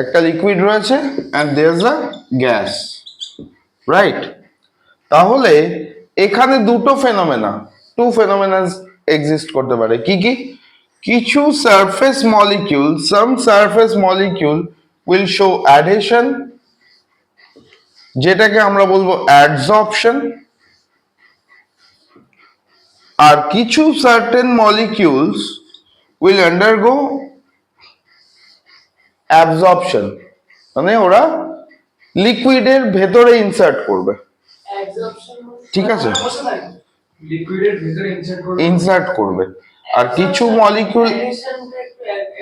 একটা লিকুইড রয়েছে and there is a gas, right? তাহলে এখানে টু ফেনোমেনা এক্সিস্ট করতে পারে। কি কি? কিছু surface molecule, some surface molecule will show adhesion, যেটাকে আমরা বলবো অ্যাডসর্পশন, আর কিছু certain molecules will undergo absorption, মানে ওরা লিকুইডের ভেতরে ইনসার্ট করবে, ঠিক আছে? ইনসার্ট করবে। আর কিছু মলিকিউল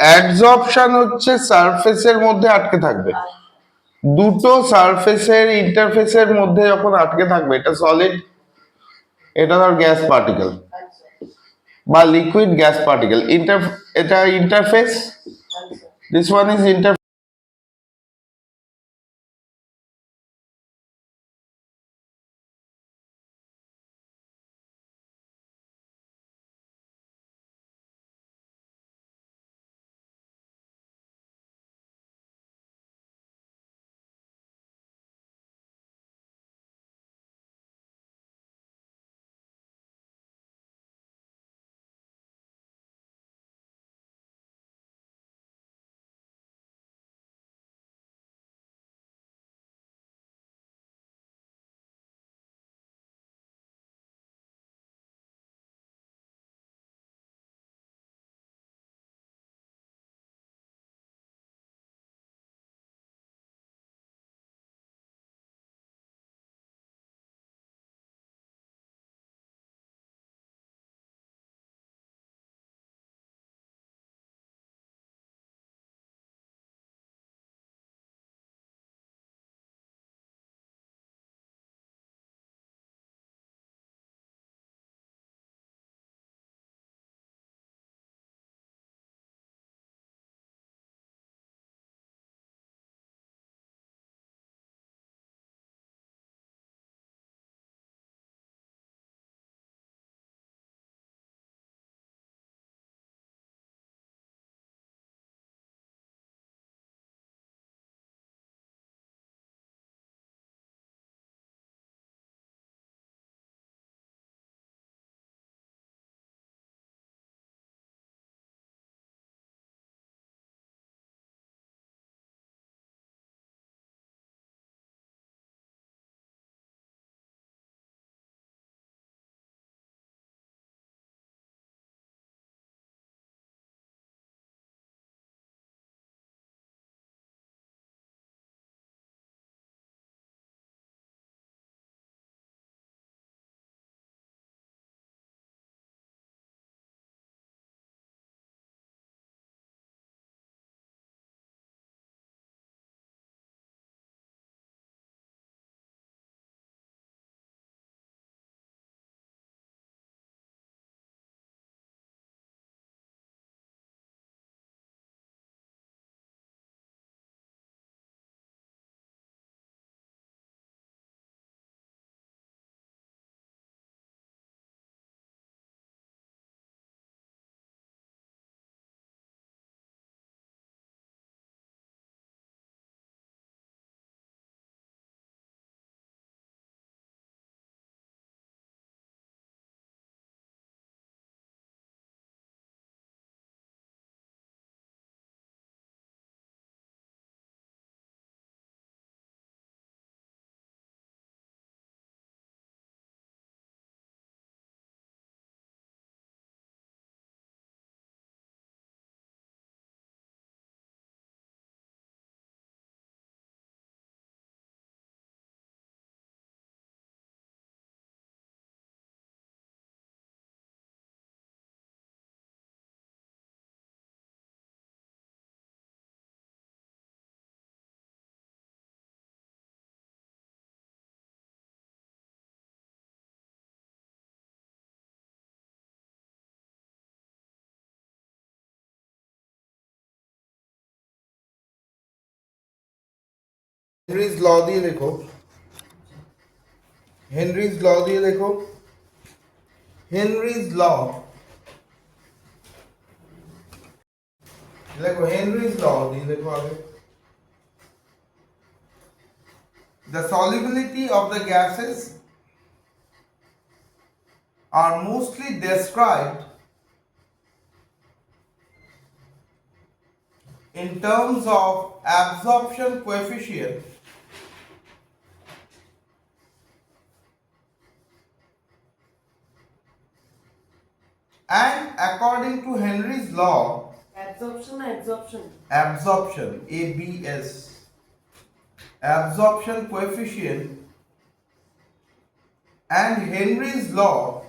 অ্যাডসর্পশন হচ্ছে সারফেসের মধ্যে আটকে থাকবে। দুটো সারফেসের ইন্টারফেসের মধ্যে যখন আটকে থাকবে, এটা সলিড, এটা ধর গ্যাস পার্টিকেল বা লিকুইড গ্যাস পার্টিকেল, এটা interface, this one is interface. Henry's law দিয়ে দেখো, হেনরিজ ল দিয়ে দেখো, হেনরিজ ল দেখো, হেনরিজ ল দিয়ে দেখো আগে। The solubility of the gases are mostly described in terms of absorption coefficient and according to Henry's law, absorption ABS, absorption coefficient, and Henry's law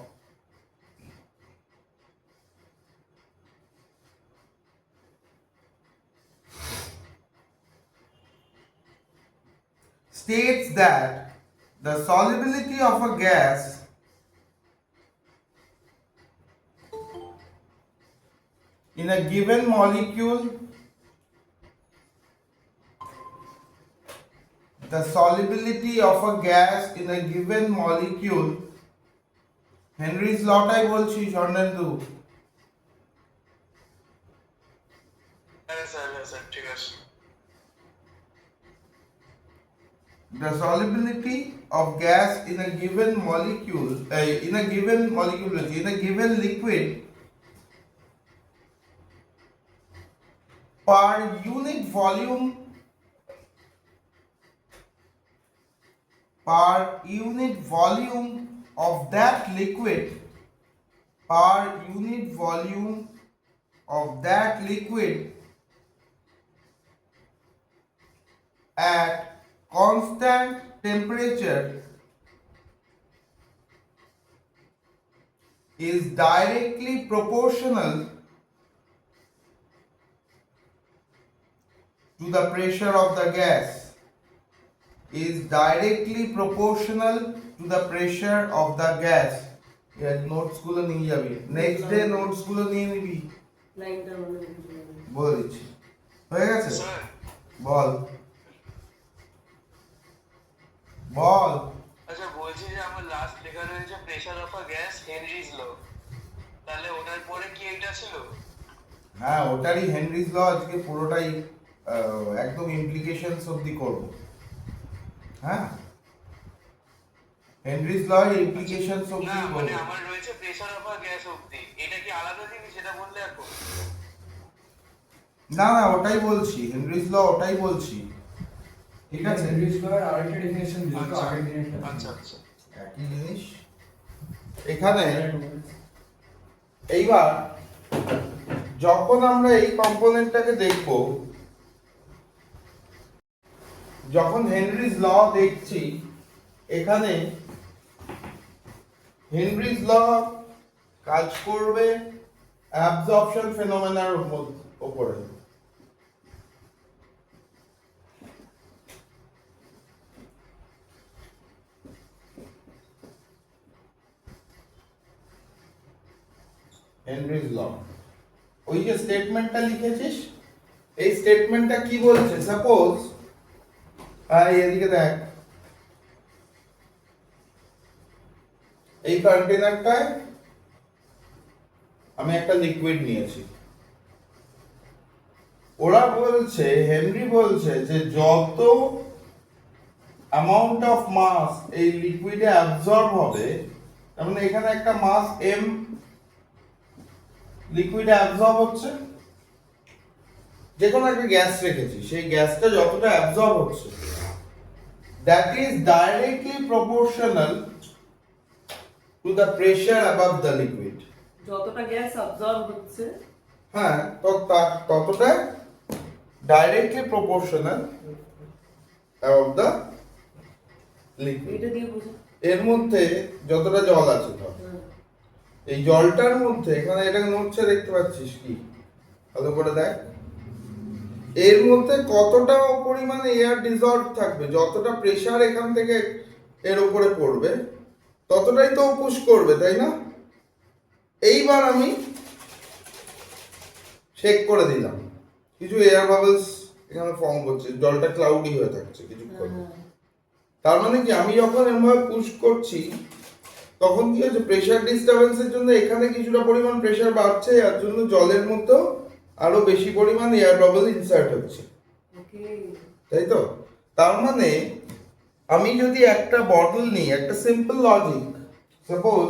states that the solubility of a gas in a given molecule, the solubility of a gas in a given molecule, Henry's law টাই বলছি স্বর্ণেন্দু। ঠিক আছে। The solubility of gas in a given molecule, in a given liquid per unit volume of that liquid, per unit volume of that liquid at constant temperature is directly proportional to the pressure of the gas, is directly proportional to the pressure of the gas. এর notes গুলো নিয়ে যাবি, next day notes গুলো নিয়ে নিবি, বলে দিচ্ছি। হয়ে গেছে? বল বল। আচ্ছা, বলছি যে আমার লাস্ট লেখা রয়েছে pressure of a gas Henry's law, তাহলে ওটার পরে কি এটা ছিল? হ্যাঁ, ওটারই হেনরিজ ল আজকে পুরোটাই একদম ইমপ্লিকেশনস অবধি করব। হ্যাঁ, হেনরিজ ল এর ইমপ্লিকেশনস অবধি না, করব। মানে আমার রয়েছে প্রেসার অফ আ গ্যাস অবধি, এটা কি আলাদা জিনিস সেটা বললে এখন? না না, ওটাই বলছি, হেনরিজ ল ওটাই বলছি। ঠিক আছে, হেনরিজ ল এর আরেকটা ডেফিনিশন দিল তো আগের দিনে। আচ্ছা আচ্ছা, একই জিনিস এখানে। এইবার যখন আমরা এই কম্পোনেন্টটাকে দেখব, যখন হেনরিজ ল দেখছি, এখানে হেনরিজ ল কাজ করবে অ্যাবজর্পশন ফেনোমেনার উপরে। হেনরিজ ল, ওই যে স্টেটমেন্টটা লিখেছিস, এই স্টেটমেন্টটা কি বলছে? সাপোজ এদিকে দেখ, এই কন্টেনারটায় আমি একটা লিকুইড নিয়েছি। ওরা বলছে, হেনরি বলছে যে যত অ্যামাউন্ট অফ মাস এই লিকুইডে অ্যাবজর্ব হবে, তার মানে এখানে একটা মাস m লিকুইডে অ্যাবজর্ব হচ্ছে, যে কোনো একটা গ্যাস রেখেছি, সেই গ্যাসটা যতটা অ্যাবজর্ব হচ্ছে, that is directly proportional to the pressure above the liquid. যতটা গ্যাস অ্যাবজর্ব হচ্ছে, হ্যাঁ, ততটা directly proportional above the liquid. এটা দিয়ে বুঝো। এর মধ্যে যতটা জল আছে, ধর এই জলটার মধ্যে, এখানে এটাকে নড়ছে দেখতে পাচ্ছিস কি, ভালো করে দেখ, এর মধ্যে কতটা পরিমাণে এয়ার ডিজলভ থাকবে, যতটা প্রেসার এখান থেকে এর উপরে পড়বে ততটাই তো পুশ করবে, তাই না? এইবার আমি চেক করে দিলাম, কিছু এয়ার বাবলস এখানে ফর্ম করছে, জলটা ক্লাউডি হয়ে থাকছে কিছুক্ষণ। তার মানে কি, আমি যখন এমভাবে পুশ করছি তখন কি হচ্ছে, প্রেসার ডিস্টারবেন্সের জন্য এখানে কিছুটা পরিমাণ প্রেসার বাড়ছে, এর জন্য জলের মধ্যে আরো বেশি পরিমাণ এয়ার বাবল ইনসার্ট হচ্ছে, তাই তো? তার মানে আমি যদি একটা বটল নিই, একটা সিম্পল লজিক, সাপোজ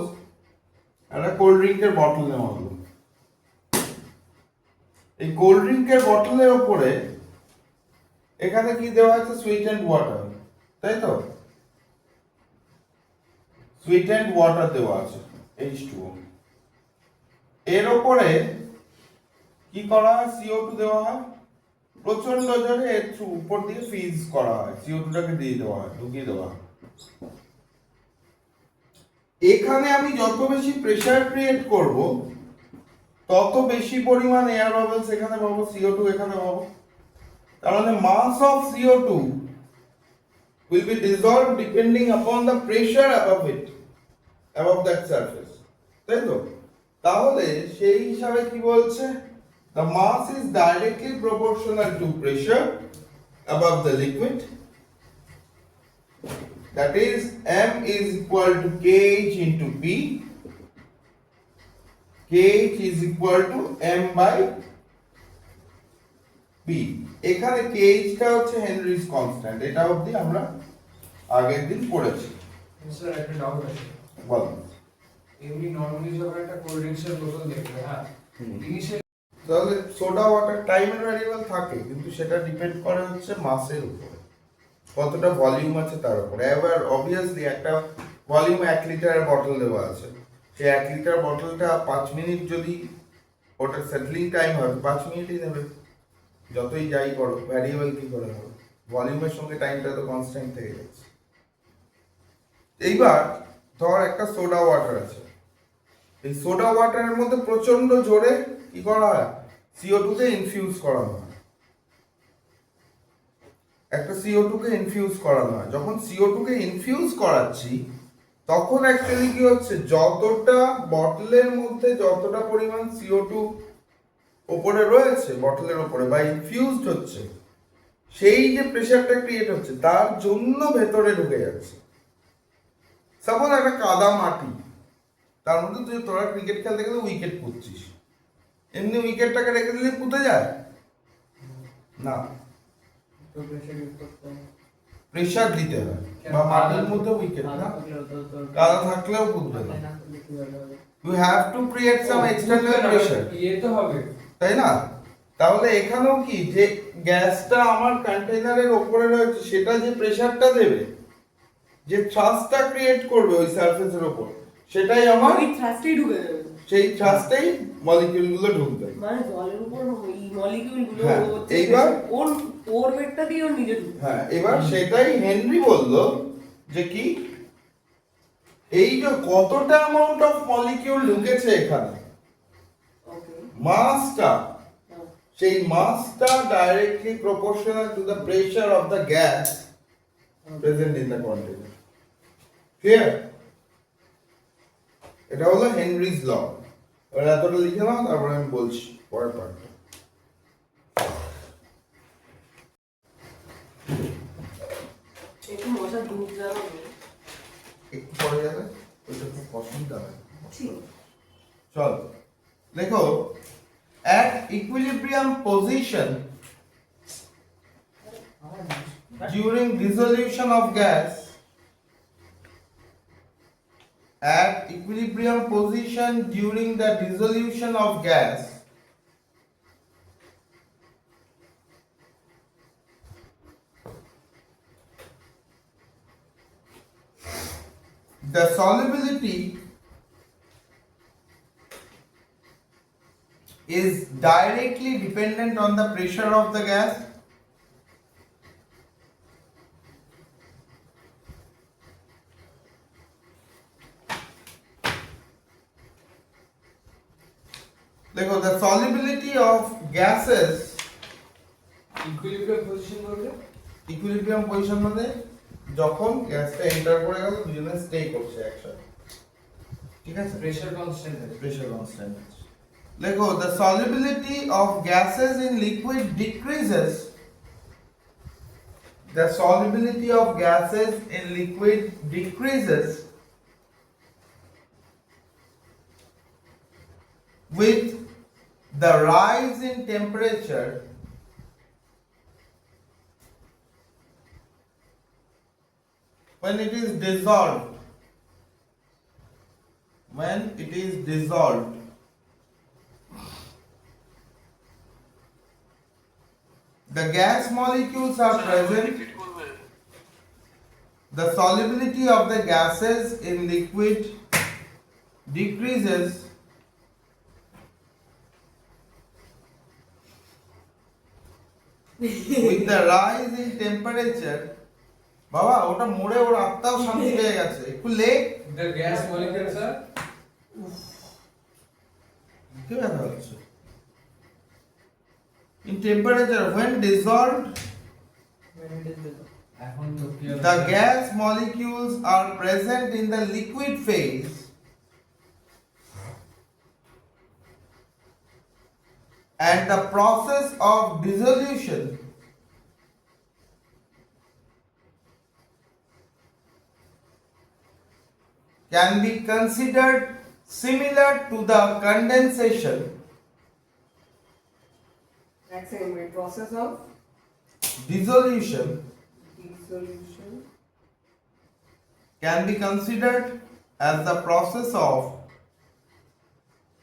একটা কোল্ড ড্রিঙ্কের বটল নেওয়া হলো। এই কোল্ড ড্রিঙ্কের বটলের ওপরে এখানে কি দেওয়া আছে? সুইট অ্যান্ড ওয়াটার, তাই তো? সুইট অ্যান্ড ওয়াটার দেওয়া আছে, H2O। এর ওপরে কি করা হয়? CO2 দেওয়া হয়, প্রচন্ড জোরে এর উপর দিয়ে ফিজ করা হয়, CO2 টাকে দিয়ে দেওয়া হয়, ঢুকিয়ে দেওয়া হয়। এখানে আমি যত বেশি প্রেসার ক্রিয়েট করব, তত বেশি পরিমাণ এয়ার বাবলস এখানে পাবো, CO2 এখানে পাবো। তার মানে মাস of CO2 will be dissolved depending upon the pressure above it, above that surface, তাই তো? তাহলে সেই হিসাবে কি বলছে? The mass is directly proportional to pressure above the liquid, that is M is equal to KH into P, KH is equal to M by P। এখানে KH টা হচ্ছে হেনরিজ কনস্ট্যান্ট, এটা অবধি আমরা আগের দিন পড়েছি। স্যার একটা ডাউট আছে। বল। এমনি নরমালি যখন একটা কোল্ড ড্রিঙ্কসের বোতল দেখবে, হ্যাঁ, ইনিশিয়াল তাহলে সোডা ওয়াটার টাইমের ভ্যারিয়েবল থাকে, কিন্তু সেটা ডিপেন্ড করে হচ্ছে মাসের উপরে, কতটা ভলিউম আছে তার উপরে। এবার অবভিয়াসলি একটা ভলিউম 1 লিটারের বটল দেওয়া আছে, সেই 1 লিটার বটলটা 5 মিনিট যদি ওটার সেটলিং টাইম হয়, 5 মিনিটই নেবে, যতই যাই করো, ভ্যারিয়েবল কি করে হবে? ভলিউমের সঙ্গে টাইমটা তো কনস্ট্যান্ট থেকে যাচ্ছে। এইবার ধর একটা সোডা ওয়াটার আছে, এই সোডা ওয়াটারের মধ্যে প্রচন্ড জোরে কি করা হয়? CO2 কে ইনফিউজ করানো হয়, একটা CO2 কে ইনফিউজ করানো হয়। যখন CO2 কে ইনফিউজ করাচ্ছি, তখন অ্যাকচুয়ালি কি হচ্ছে? যতটা বটলের মধ্যে যতটা পরিমাণ CO2 ওপরে রয়েছে, বটলের ওপরে বা ইনফিউজড হচ্ছে, সেই যে প্রেসারটা ক্রিয়েট হচ্ছে, তার জন্য ভেতরে ঢুকে যাচ্ছে। সাপোজ একটা কাদা মাটি, তার মধ্যে তুই তোরা ক্রিকেট খেলতে গেলে উইকেট পুঁতছিস, এমনি উইকেটটাকে রেখে দিলে পুঁতে যায় না, তো প্রেসার ইউজ করতে হবে। প্রেসার দিতে হয়, বা মাটির মধ্যে উইকেট না, কাদা থাকলেও পুঁতবে না। You have to create some external pressure, ইয়ে তো হবে, তাই না? তাহলে এখানেও কি, যে গ্যাসটা আমার কন্টেইনারের ওপরে রয়েছে, সেটা যে প্রেসারটা দেবে, যে থ্রাস্টটা ক্রিয়েট করবে ওই সারফেসের ওপর, সেটাই আমার, ওই থ্রাস্টেই ঢুকে যাবে, সেই থ্রাস্টেই মলিকিউলগুলো ঢুকবে। মানে জলের উপর ওই মলিকিউলগুলো হ্যাঁ, হচ্ছে এইবার ওর ওর ওয়েটটা দিয়ে ওর নিজে ঢুকে। হ্যাঁ, এবার সেটাই হেনরি বলল যে কি, এই যে কতটা অ্যামাউন্ট অফ মলিকিউল ঢুকেছে এখানে, ওকে, মাসটা, সেই মাসটা directly proportional to the pressure of the gas present in the container. Clear? এটা হলো হেনরিজ ল। এবার এতটা লিখে নাও, তারপরে আমি বলছি পরের পার্টটা। একটু মশা দুধ যাবে, একটু পরে যাবে, ওইটা খুব অসুবিধা হয়। ঠিক চল দেখো, at equilibrium position during dissolution of gas, at equilibrium position during the dissolution of gas, the solubility is directly dependent on the pressure of the gas. দেখো, the solubility of gases, equilibrium position বলতে equilibrium position মানে যখন গ্যাসটা enter করে গেল, দুজনে stay করছে একসাথে, ঠিক আছে? প্রেসার কনস্ট্যান্ট আছে, Pressure constant. দেখো, the solubility of gases in liquid decreases. The solubility of gases in liquid decreases with the rise in temperature when it is dissolved, when it is dissolved, the gas molecules are present. Repeat করবে The solubility of the gases in liquid decreases with the rise in temperature. বাবা ওটা মোড়ে ওর আত্মাও শান্তি পেয়ে গেছে একটু লেখ The gas molecules are কি ব্যাপার হচ্ছে in temperature when dissolved এখন তো কি the gas molecules are present in the liquid phase and the process of dissolution can be considered similar to the condensation. Next segment, process of Dissolution dissolution. can be considered as the process of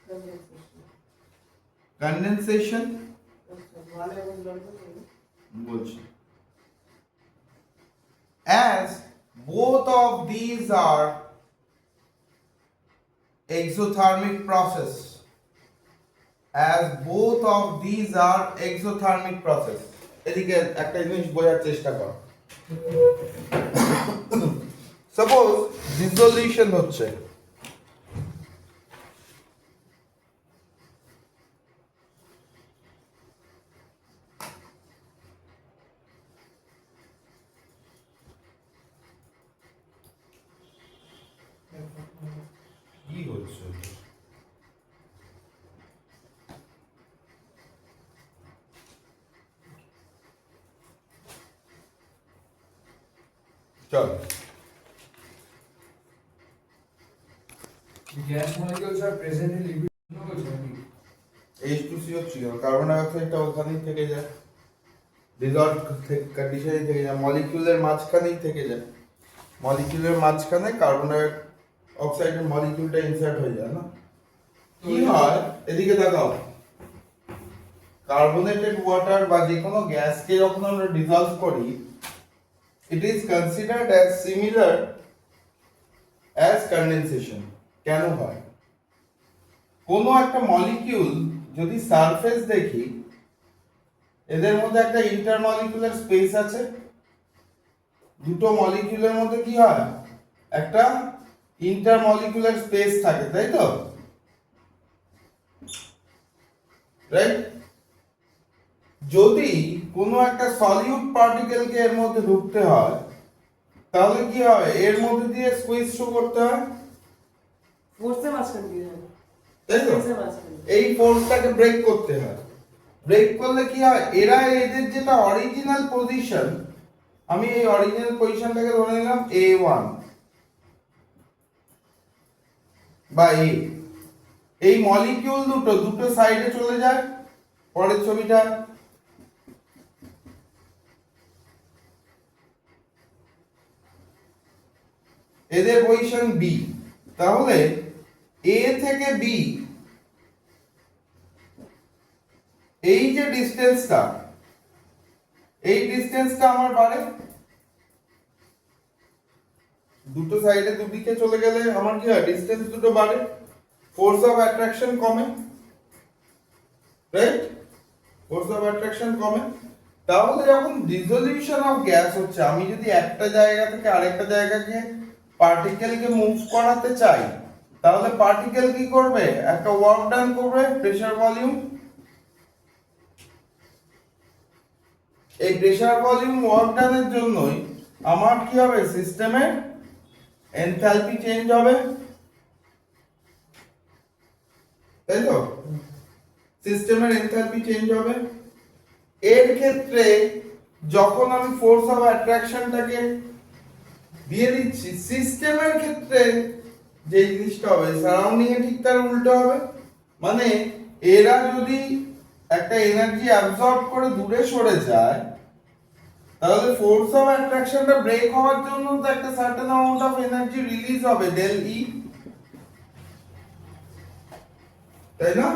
Condensation. condensation. ভালো বুঝলাম তো। বলছি as both of these are exothermic process, as both of these are exothermic process. এদিকে একটা জিনিস বোঝার চেষ্টা কর সাপোজ ডিসোলিউশন হচ্ছে কি হচ্ছে চল The gas molecules are present in liquid. No, it's not. H2C হচ্ছে কেন কার্বন ডাই অক্সাইডটা ওখানেই থেকে যায় ডিজলভ কন্ডিশনেই থেকে যায় মলিকিউলের মাঝখানেই থেকে যায় মলিকিউলের মাঝখানে কার্বন ডাই অক্সাইডের মলিকিউলটা ইনসার্ট হয়ে যায় না কি হয় এদিকে তাকাও কার্বনেটেড ওয়াটার বা যে কোনো গ্যাসকে যখন আমরা ডিজলভ করি it is considered as similar as condensation কেন হয় কোনো একটা মলিকিউল যদি সারফেস দেখি এদের মধ্যে একটা ইন্টারমলিকুলার স্পেস আছে দুটো মলিকিউলের মধ্যে কি হয় একটা ইন্টারমলিকুলার স্পেস থাকে তাই তো রাইট যদি কোনো একটা সলিউট পার্টিকেলকে এর মধ্যে ঢুকতে হয় তাহলে কি হয় এর মধ্যে দিয়ে স্কুইজ শো করতে হয় ফোর্সে মাঝখান দিয়ে যাবে। তাই তো ফোর্সে মাঝখান। এই ফোর্সটাকে ব্রেক করতে হয় ব্রেক করলে কি হয় এরা এদের যেটা অরিজিনাল পজিশন আমি এই অরিজিনাল পজিশনটাকে ধরে নিলাম A1 বা A এই মলিকিউল দুটো সাইডে চলে যায় পরের ছবিটা এদের পজিশন B তাহলে A থেকে B এই যে ডিসটেন্সটা এই ডিসটেন্সটা আমার বাড়ে দুটো সাইডে দুদিকে চলে গেলে আমার কি হয় ডিসটেন্স দুটো বাড়ে ফোর্স অফ অ্যাট্রাকশন কমে রাইট ফোর্স অফ অ্যাট্রাকশন কমে তাহলে যখন ডিসোলিউশন অফ গ্যাস হচ্ছে আমি যদি একটা জায়গা থেকে আরেকটা জায়গাকে পার্টিকেলকে মুভ করাতে চাই তাহলে পার্টিকেল কি করবে একটা ওয়ার্ক ডান করবে প্রেসার ভলিউম এই প্রেসার ভলিউম ওয়ার্ক ডানের জন্যই আমার কি হবে সিস্টেমের এনথালপি চেঞ্জ হবে তাই তো সিস্টেমের এনথালপি চেঞ্জ হবে এর ক্ষেত্রে যখন আমি ফোর্স অফ অ্যাট্রাকশনটাকে দিয়ে দিচ্ছি সিস্টেমের ক্ষেত্রে যে জিনিসটা হবে সারাউন্ডিং এ ঠিক তার উল্টো হবে মানে এরা যদি একটা এনার্জি অ্যাবজর্ব করে দূরে সরে যায় তাহলে ফোর্স অফ অ্যাট্রাকশনটা ব্রেক হওয়ার জন্য তো একটা certain amount of energy release হবে ডেল ই, তাই না?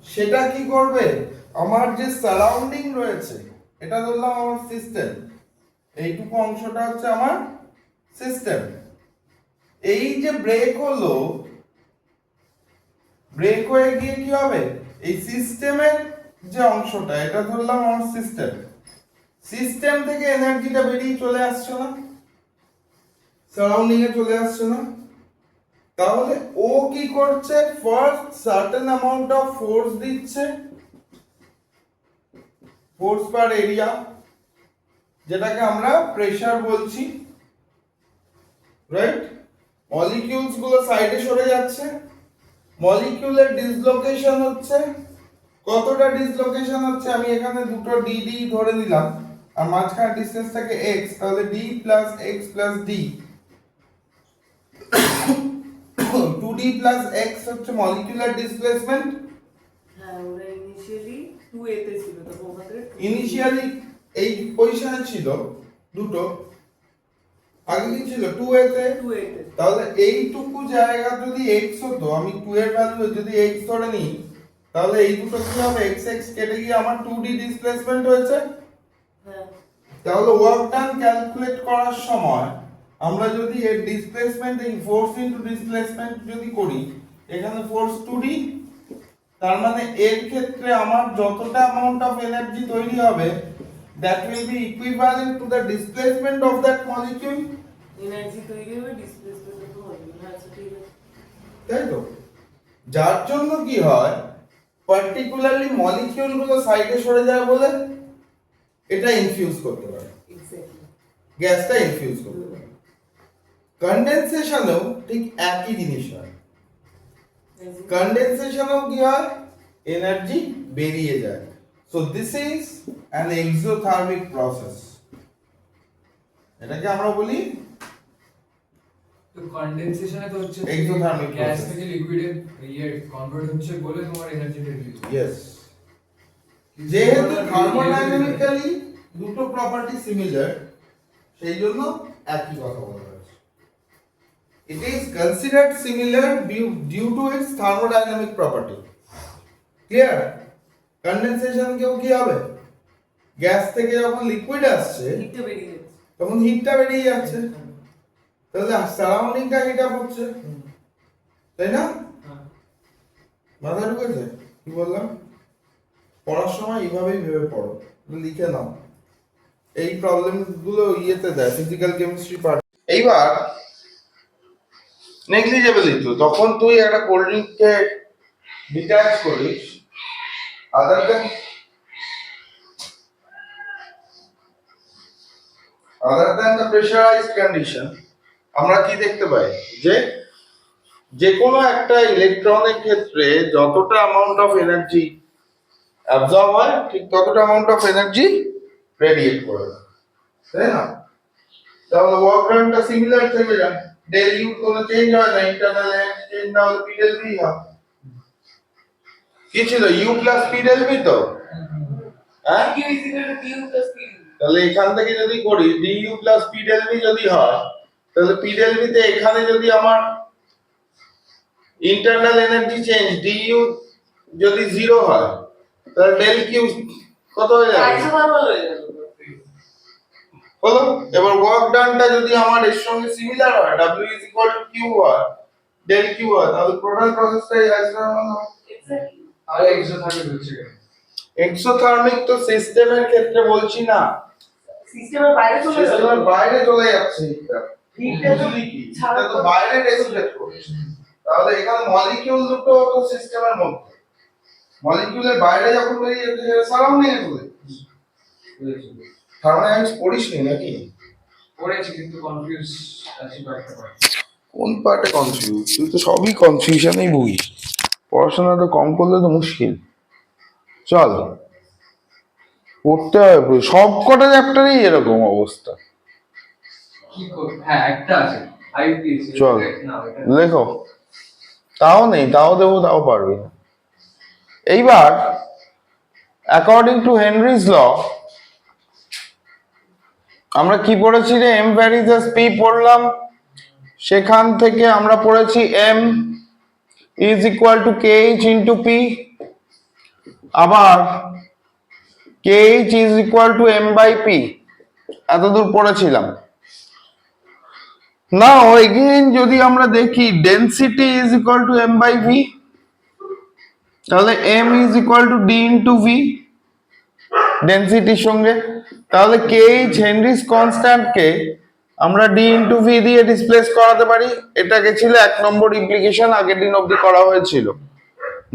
সেটা কি করবে, আমার যে সারাউন্ডিং রয়েছে, এটা ধরলাম আমার সিস্টেম, এইটুকু অংশটা হচ্ছে আমার সিস্টেম, এই যে ব্রেক হলো, ব্রেক হয়ে গিয়ে কি হবে, এই সিস্টেমের যে অংশটা, এটা ধরলাম আমার সিস্টেম, সিস্টেম থেকে এনার্জিটা বেরিয়ে চলে আসছে না, সারাউন্ডিং এ চলে আসছে না? তাহলে ও কি করছে, first certain amount of force দিচ্ছে, ফোর্স পার এরিয়া, যেটাকে আমরা প্রেসার বলছি, রাইট? মলিকিউলস গুলো সাইডে সরে যাচ্ছে, মলিকিউলের ডিসলোকেশন হচ্ছে, কতটা ডিসলোকেশন হচ্ছে, আমি এখানে দুটো ডি ডি ধরে নিলাম, আর মাঝখানে ডিসটেন্সটাকে x, তাহলে d plus x plus d, 2d plus x হচ্ছে মলিকিউলার ডিসপ্লেসমেন্ট। হ্যাঁ ওরা ইনিশিয়ালি 2a তে ছিল, তো ওখানে ইনিশিয়ালি এই পজিশনে ছিল দুটো, আগে কি ছিল 2a তে, 2a তে তাহলে এইটুকু জায়গা যদি x হতো, আমি 2 এর ভ্যালু যদি x ধরে নিই, তাহলে এই দুটো কি হবে, x x কেটে গিয়ে আমার 2d ডিসপ্লেসমেন্ট হয়েছে। হ্যাঁ তাহলে ওয়ার্ক ডান ক্যালকুলেট করার সময় আমরা যদি এর ডিসপ্লেসমেন্ট, এই ফোর্স ইনটু ডিসপ্লেসমেন্ট যদি করি, এখানে ফোর্স 2d, তার মানে এর ক্ষেত্রে আমার যতটা অ্যামাউন্ট অফ এনার্জি তৈরি হবে, that will be equivalent to the displacement of that molecule, energy তৈরি হবে, ডিসপ্লেসমেন্ট তো হবে। হ্যাঁ ঠিক আছে। তাই তো? যার জন্য কি হয়, পার্টিকুলারলি মলিকিউল গুলো সাইডে সরে যায় বলে এটা ইনফিউজ করতে পারে, এক্স্যাক্টলি গ্যাসটা ইনফিউজ করতে পারে। কনডেনসেশনেও ঠিক একই জিনিস হয়, কনডেনসেশনেও কি হয়, এনার্জি বেরিয়ে যায়। So this is an exothermic process, এটাকে আমরা বলি তো কনডেনসেশনে তো হচ্ছে Exothermic গ্যাস process. থেকে লিকুইডে কনভার্ট হচ্ছে বলে তোমার এনার্জিটা রিলিজ হয়। ইয়েস, যেহেতু থার্মোডাইনামিক্যালি দুটো প্রপার্টি সিমিলার, সেই জন্য একই কথা বলা হয়েছে। It is considered similar due to its thermodynamic property. Clear? Condensation কেও কি হবে, গ্যাস থেকে যখন লিকুইড আসছে হিটটা বেরিয়ে যাচ্ছে। তখন হিটটা বেরিয়ে যাচ্ছে, তাহলে সারাউন্ডিংটা হিট আপ হচ্ছে, তাই না? হ্যাঁ। মাথা ঢুকেছে কি বললাম? পড়ার সময় এইভাবেই ভেবে পড়ো, লিখে নাও, এই প্রবলেম গুলো ইয়েতে দেয় ফিজিক্যাল কেমিস্ট্রি পার্ট। এইবার নেগলিজেবল তো তখন তুই একটা কোল্ড ড্রিঙ্ককে ডিট্যাচ করিস, other than the pressurised condition, আমরা কি দেখতে পাই যে যে কোনো একটা ইলেকট্রনের ক্ষেত্রে যতটা অ্যামাউন্ট অফ এনার্জি অ্যাবজর্ব হয়, ঠিক ততটা অ্যামাউন্ট অফ এনার্জি রেডিয়েট করে, তাই না? তাহলে ওয়ার্ক ডানটা সিমিলার থেকে যায়, ডেল ইউ কোনো চেঞ্জ হয় না, ইন্টারনাল এনার্জি চেঞ্জ না হলে পি ডেল ভি হয়। কি ছিল, U plus P del V তো, হ্যাঁ? Q is equal to Q plus P. তাহলে এখান থেকে যদি করি d U plus P del V যদি হয়, তাহলে পি ডেল ভি তে এখানে যদি আমার internal energy change d U যদি 0 হয়, তাহলে ডেল কিউ কত হয়ে যাবে, আইসোথার্মাল হয়ে যাবে। হলো? এবার ওয়ার্ক ডানটা যদি আমার এর সঙ্গে সিমিলার হয়, W is equal to Q হয়, ডেল কিউ হয়, তাহলে টোটাল প্রসেসটাই আইসোথার্মাল হবে। এক্স্যাক্টলি। আর এক্সোথার্মিক হচ্ছে কেন? এক্সোথার্মিক তো সিস্টেমের ক্ষেত্রে বলছি না, সিস্টেমের বাইরে চলে যাবে। সিস্টেমের বাইরে চলে যাচ্ছে এটা। হিটটা তো বুঝলি কি? এটা তো বাইরে রেসিলেট করছে। তাহলে এখানে মলিকিউল দুটো তো সিস্টেমের মধ্যে, মলিকিউলের বাইরে যখন বেরিয়ে যাচ্ছে সেটা সারাউন্ডিং এ চলে যাচ্ছে। থার্মোডাইনামিক্স পড়িসনি নাকি? পড়েছি কিন্তু কনফিউজ আছি কয়েকটা পার্ট। কোন পার্টে কনফিউজ? তুই তো সবই কনফিউশনেই ভুগিস, পড়াশোনাটা কম করলে তো মুশকিল। চল পড়তে হবে, সব কটা চ্যাপ্টারেই এরকম অবস্থা। কি করব? হ্যাঁ একটা আছে আইপিএস। চল না এটা লেখো, তাও নেই, তাও দেবো, তাও পারবি না। এইবার অ্যাকর্ডিং টু হেনরিজ ল, আমরা কি পড়েছি রে, m varies as p পড়লাম, সেখান থেকে আমরা পড়েছি m is equal to kh into p, আবার kh is equal to m by p, এতদূর পড়েছিলাম। নাও এগেইন যদি আমরা দেখি density is equal to m by v, তাহলে m is equal to d into v ডেনসিটির সঙ্গে, তাহলে kh হেনরিস কনস্ট্যান্ট কে আমরা d into v দিয়ে ডিসপ্লেস করাতে পারি। এটা ছিল 1 নম্বর ইমপ্লিকেশন, আগের দিন অবধি করা হয়েছিল।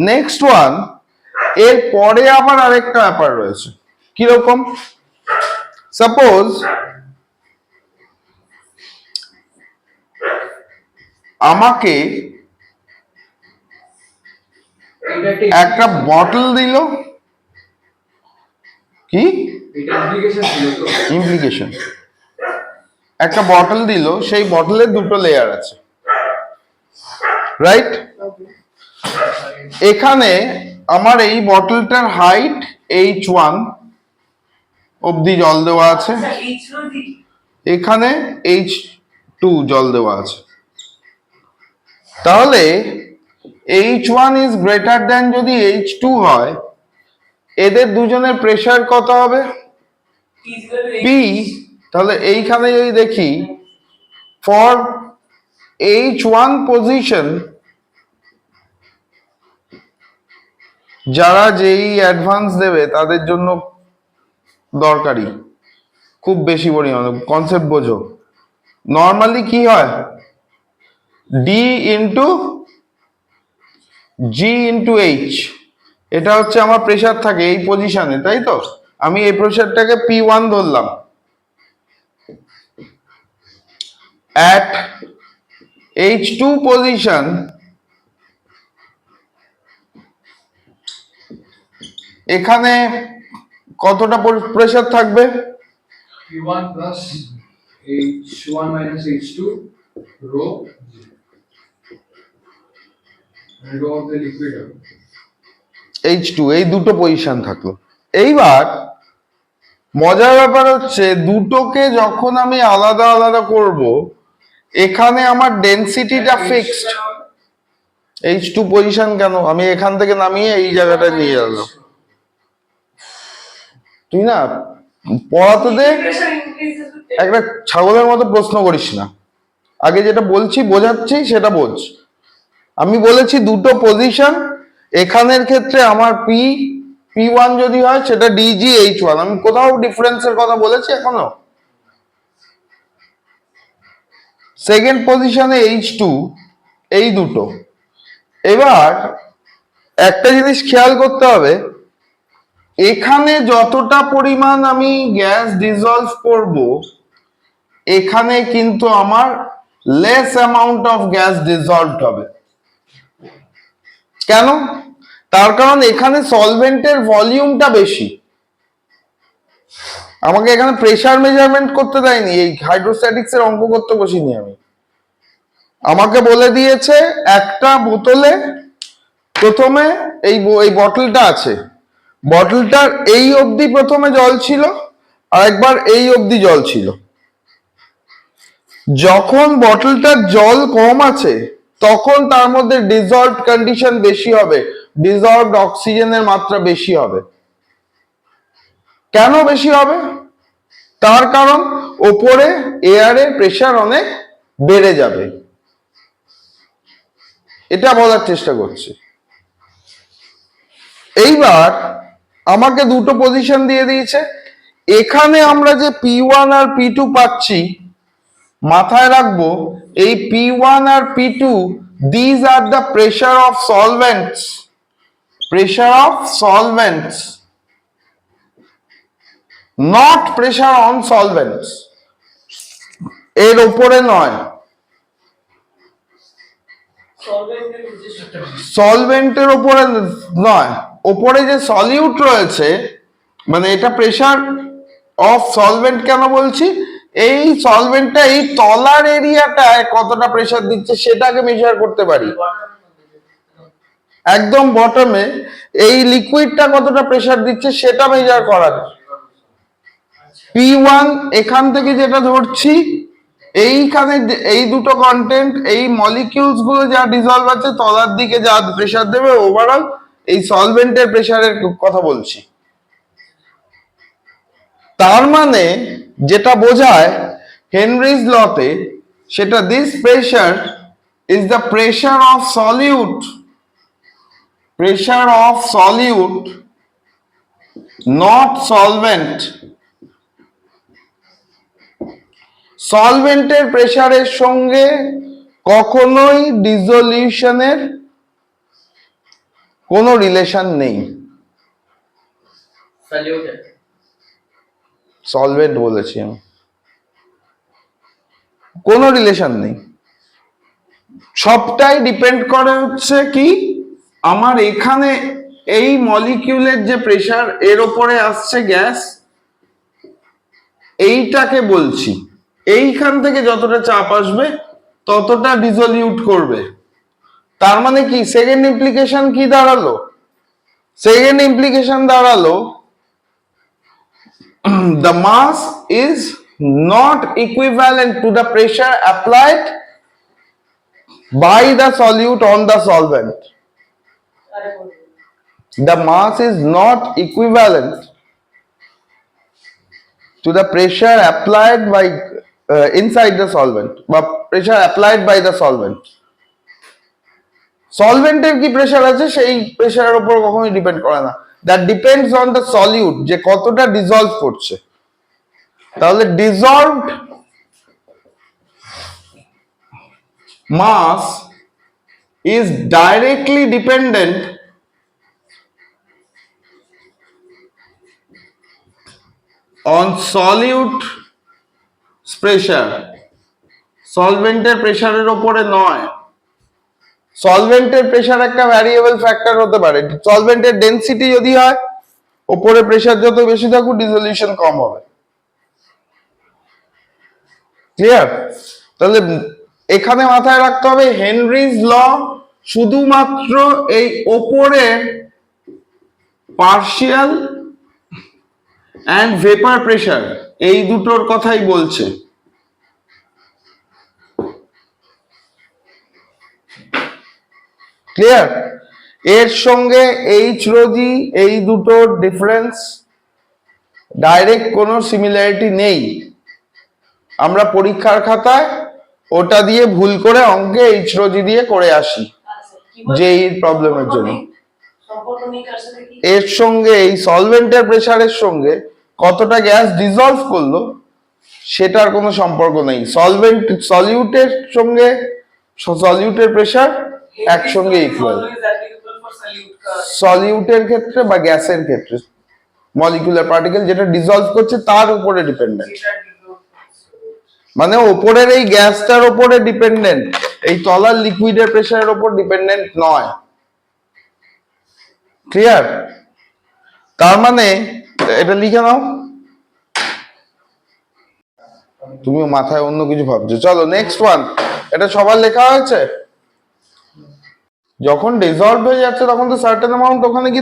নেক্সট ওয়ান, এর পরে আবার আরেকটা ব্যাপার রয়েছে। কি রকম? সাপোজ আমাকে একটা বটল দিল, কি এটা অ্যাপ্লিকেশন ছিল তো। ইমপ্লিকেশন, একটা বটল দিল, সেই বটলের দুটো লেয়ার আছে, রাইট? এখানে আমার এই বটলটার হাইট h1 অবধি জল দেওয়া আছে, আচ্ছা এইচ নদী এখানে h2 জল দেওয়া আছে। তাহলে h1 ইজ গ্রেটার দ্যান যদি h2 হয়, এদের দুজনের প্রেসার কত হবে? P। তাহলে এইখানে যদি দেখি ফর h1 পজিশন, যারা যেই অ্যাডভান্স দেবে তাদের জন্য দরকারি, খুব বেশি পরিমাণে কনসেপ্ট বোঝো। নর্মালি কি হয়, d into g into h, এটা হচ্ছে আমার প্রেসার থাকে এই পজিশনে, তাই তো? আমি এই প্রেসারটাকে P1 ধরলাম। at h2 পজিশন এখানে কতটা প্রেসার থাকবে? P1 plus H1 minus H2 rho G. And rho of the liquid. h2, এই দুটো পজিশন থাকলো। এইবার মজার ব্যাপার হচ্ছে দুটোকে যখন আমি আলাদা আলাদা করব, এখানে আমার ডেনসিটিটা ফিক্সড। h2 পজিশন কেন, আমি এখান থেকে নামিয়ে এই জায়গাটায় নিয়ে গেলাম। তুই না পড়াতে দে, প্রেসার ইনক্রিজ একটা ছাগলের মতো প্রশ্ন করিস না। আগে যেটা বলছি বোঝাচ্ছি সেটা বোঝ। আমি বলেছি দুটো পজিশন, এখানের ক্ষেত্রে আমার P1 যদি হয় সেটা DG H1, আমি কোথাও ডিফারেন্সের কথা বলেছি এখনো? সেকেন্ড পজিশনে H2, এই দুটো। এবার একটা জিনিস খেয়াল করতে হবে, এখানে যতটা পরিমাণ আমি গ্যাস ডিসলভ করব, এখানে কিন্তু আমার less amount of gas dissolved হবে। কেন? তার কারণ এখানে সলভেন্টের ভলিউমটা বেশি। আমাকে এখানে প্রেসার মেজারমেন্ট করতে দেয়নি, এই হাইড্রোস্ট্যাটিক্স এর অঙ্ক করতে বসিনি আমি। আমাকে বলে দিয়েছে একটা বোতলে প্রথমে এই বটলটা আছে, বটলটার এই অবধি প্রথমে জল ছিল, আর একবার এই অবধি জল ছিল। যখন বটলটার জল কম আছে তখন তার মধ্যে ডিসলভড কন্ডিশন বেশি হবে, ডিসলভড অক্সিজেনের মাত্রা বেশি হবে। কেন বেশি হবে? তার কারণ ওপরে এয়ারের প্রেসার অনেক বেড়ে যাবে। এটা বলার চেষ্টা করছি। এইবার আমাকে দুটো পজিশন দিয়ে দিয়েছে, এখানে আমরা যে P1 আর P2 পাচ্ছি, মাথায় রাখবো এই P1 আর P2 these are the pressure of solvents, pressure of solvents, not pressure on solvents, এর উপরে নয়। সলভেন্টের উপরে নয়, উপরে যে সলিউট রয়েছে, মানে এটা প্রেসার অফ সলভেন্ট কেন বলছি, এই সলভেন্টটা এই তলার এরিয়াটায় কতটা প্রেসার দিচ্ছে সেটাকে মেজার করতে পারি। একদম বটমে এই লিকুইডটা কতটা প্রেসার দিচ্ছে সেটা মেজার করা যায়। P1 এখান থেকে যেটা ধরছি, এইখানে এই দুটো কন্টেন্ট, এই মলিকিউলস গুলো যা ডিসলভ আছে তলার দিকে যা প্রেসার দেবে, ওভারঅল এই সলভেন্টের প্রেসারের কথা বলছি। তার মানে যেটা বোঝায় হেনরিজ লতে, সেটা this pressure is the pressure of solute, pressure of solute, not solvent. সলভেন্টের প্রেসারের সঙ্গে কখনোই ডিসলিউশনের কোনো রিলেশন নেই। সলিউটেড। সলভেন্ট বলেছি আমি, কোনো রিলেশন নেই। সবটাই ডিপেন্ড করে হচ্ছে কি, আমার এখানে এই মলিকিউলের যে প্রেসার এর ওপরে আসছে গ্যাস, এইটাকে বলছি, এইখান থেকে যতটা চাপ আসবে ততটা ডিসলিউট করবে। তার মানে কি সেকেন্ড ইমপ্লিকেশন কি দাঁড়ালো? সেকেন্ড ইমপ্লিকেশন দাঁড়ালো the mass is not equivalent to the pressure applied by the solute on the solvent. The mass is not equivalent to the pressure applied by inside the solvent, but pressure applied by the solvent. সলভেন্টের কি pressure আছে সেই প্রেসারের উপর কখনোই depend করে না। That depends on the solute, যে কতটা ডিসলভ করছে। তাহলে dissolved mass is directly dependent on solute pressure, সলভেন্টের প্রেসারের উপরে নয়। সলভেন্টের প্রেসার একটা ভ্যারিয়েবল ফ্যাক্টর হতে পারে। সলভেন্টের ডেনসিটি যদি হয়, উপরে প্রেসার যত বেশি থাকুক ডিসলিউশন কম হবে। ক্লিয়ার? তাহলে এখানে মাথায় রাখতে হবে হেনরিজ ল শুধুমাত্র এই ওপরে পার্শিয়াল অ্যান্ড ভেপার প্রেসার এই দুটোর কথাই বলছে। ক্লিয়ার? এর সঙ্গে এইচ রোজি এই দুটোর ডিফারেন্স, ডাইরেক্ট কোনো সিমিলারিটি নেই। আমরা পরীক্ষার খাতায় ওটা দিয়ে ভুল করে অঙ্কে এইচ রোজি দিয়ে করে আসি যে এই প্রবলেমের জন্য। এর সঙ্গে এই সলভেন্টের প্রেসারের সঙ্গে কতটা গ্যাস ডিসলভ করলো সেটার কোনো সম্পর্ক নেই। সলভেন্ট সলিউটের সঙ্গে সলিউটের প্রেসার একসঙ্গে ইকুয়াল। সলিউটের ক্ষেত্রে বা গ্যাসের ক্ষেত্রে মলিকুলার পার্টিকেল যেটা ডিসলভ করছে তার উপরে ডিপেন্ডেন্ট, মানে ওপরের এই গ্যাসটার উপরে ডিপেন্ডেন্ট, এই তলার লিকুইডের প্রেসারের উপর ডিপেন্ডেন্ট নয়। ক্লিয়ার? তার মানে এটা লিখে নাও, তুমি মাথায় অন্য কিছু ভাবছো। চলো নেক্সট ওয়ান, এটা সবার লেখা হয়েছে। যখন ডিসলভ হয়ে যাচ্ছে তখন তো সার্টেন অ্যামাউন্ট ওখানে কি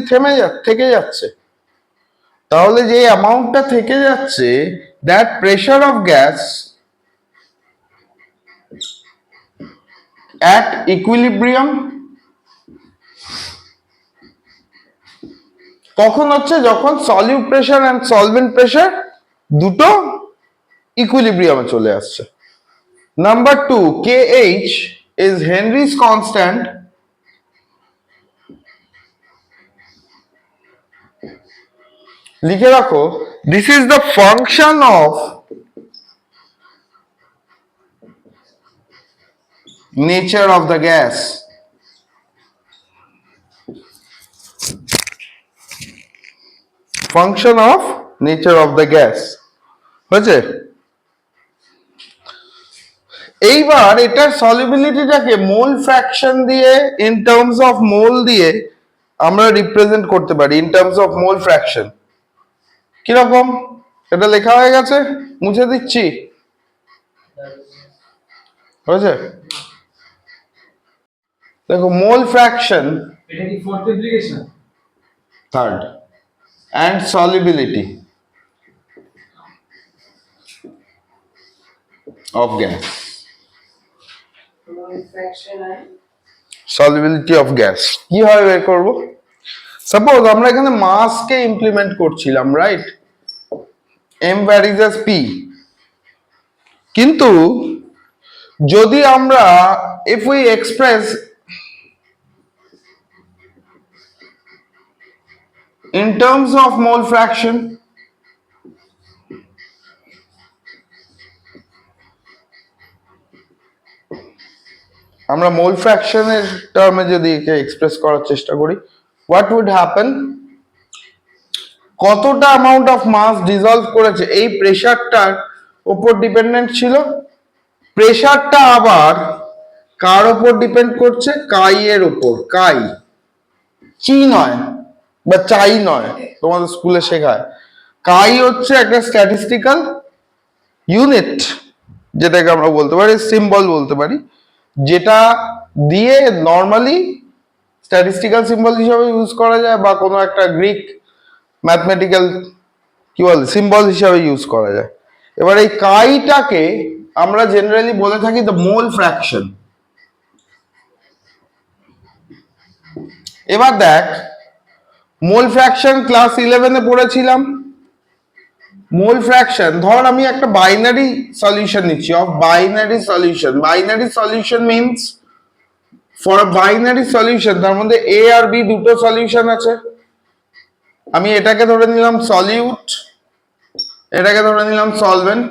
থেকে যাচ্ছে। তাহলে যে অ্যামাউন্টটা থেকে যাচ্ছে, that pressure of gas at equilibrium কখন হচ্ছে? যখন solute pressure and solvent pressure দুটো ইকুইলিব্রিয়ামে চলে আসছে। Number 2, KH is Henry's constant লিখে রাখো, this is the function of nature of the gas. Function of nature of the gas হয়েছে? এইবার এটার সলিবিলিটিটাকে মোল ফ্র্যাকশন দিয়ে, ইন টার্মস অফ মোল দিয়ে আমরা রিপ্রেজেন্ট করতে পারি, in terms of mole fraction. কিরকম? এটা লেখা হয়ে গেছে, মুছে দিচ্ছি। হয়েছে? দেখো মোল ফ্র্যাকশন, এটা কি fourth application? Third, and solubility. of gas. Fraction আর Solubility of gas. কিভাবে বের করব? সাপোজ আমরা এখানে মাসকে ইমপ্লিমেন্ট করছিলাম, right? m varies as p, কিন্তু যদি আমরা if we express in terms of mole fraction, আমরা মোল ফ্র্যাকশনের টার্মে যদি একে এক্সপ্রেস করার চেষ্টা করি, হোয়াট উড হ্যাপেন, কতটা অ্যামাউন্ট অফ মাস ডিসলভ করেছে এই প্রেসারটার উপর ডিপেন্ডেন্ট ছিল। প্রেসারটা আবার কার উপর ডিপেন্ড করছে? কাই এর উপর। কাই, চি নয় বা চাই নয়, তোমাদের স্কুলে শেখায়। কাই হচ্ছে একটা স্ট্যাটিস্টিক্যাল ইউনিট, যেটাকে আমরা বলতে পারি সিম্বল বলতে পারি, যেটা দিয়ে নর্মালি স্ট্যাটিস্টিক্যাল সিম্বল হিসাবে ইউজ করা যায় বা কোনো একটা গ্রিক ম্যাথমেটিক্যাল কি বলে সিম্বল হিসাবে ইউজ করা যায়। এবার এই কাইটাকে আমরা জেনারেলি বলে থাকি দ্য মোল ফ্র্যাকশন। এবার দেখ, মোল ফ্র্যাকশন ক্লাস 11-এ পড়েছিলাম। মোল ফ্র্যাকশন, ধর আমি একটা বাইনারি সলিউশন নিচ্ছি of binary solution. Binary solution means for a binary solution, তার মধ্যে এ আর বি দুটো সলিউশন আছে। আমি এটাকে ধরে নিলাম সলিউট, এটাকে ধরে নিলাম সলভেন্ট।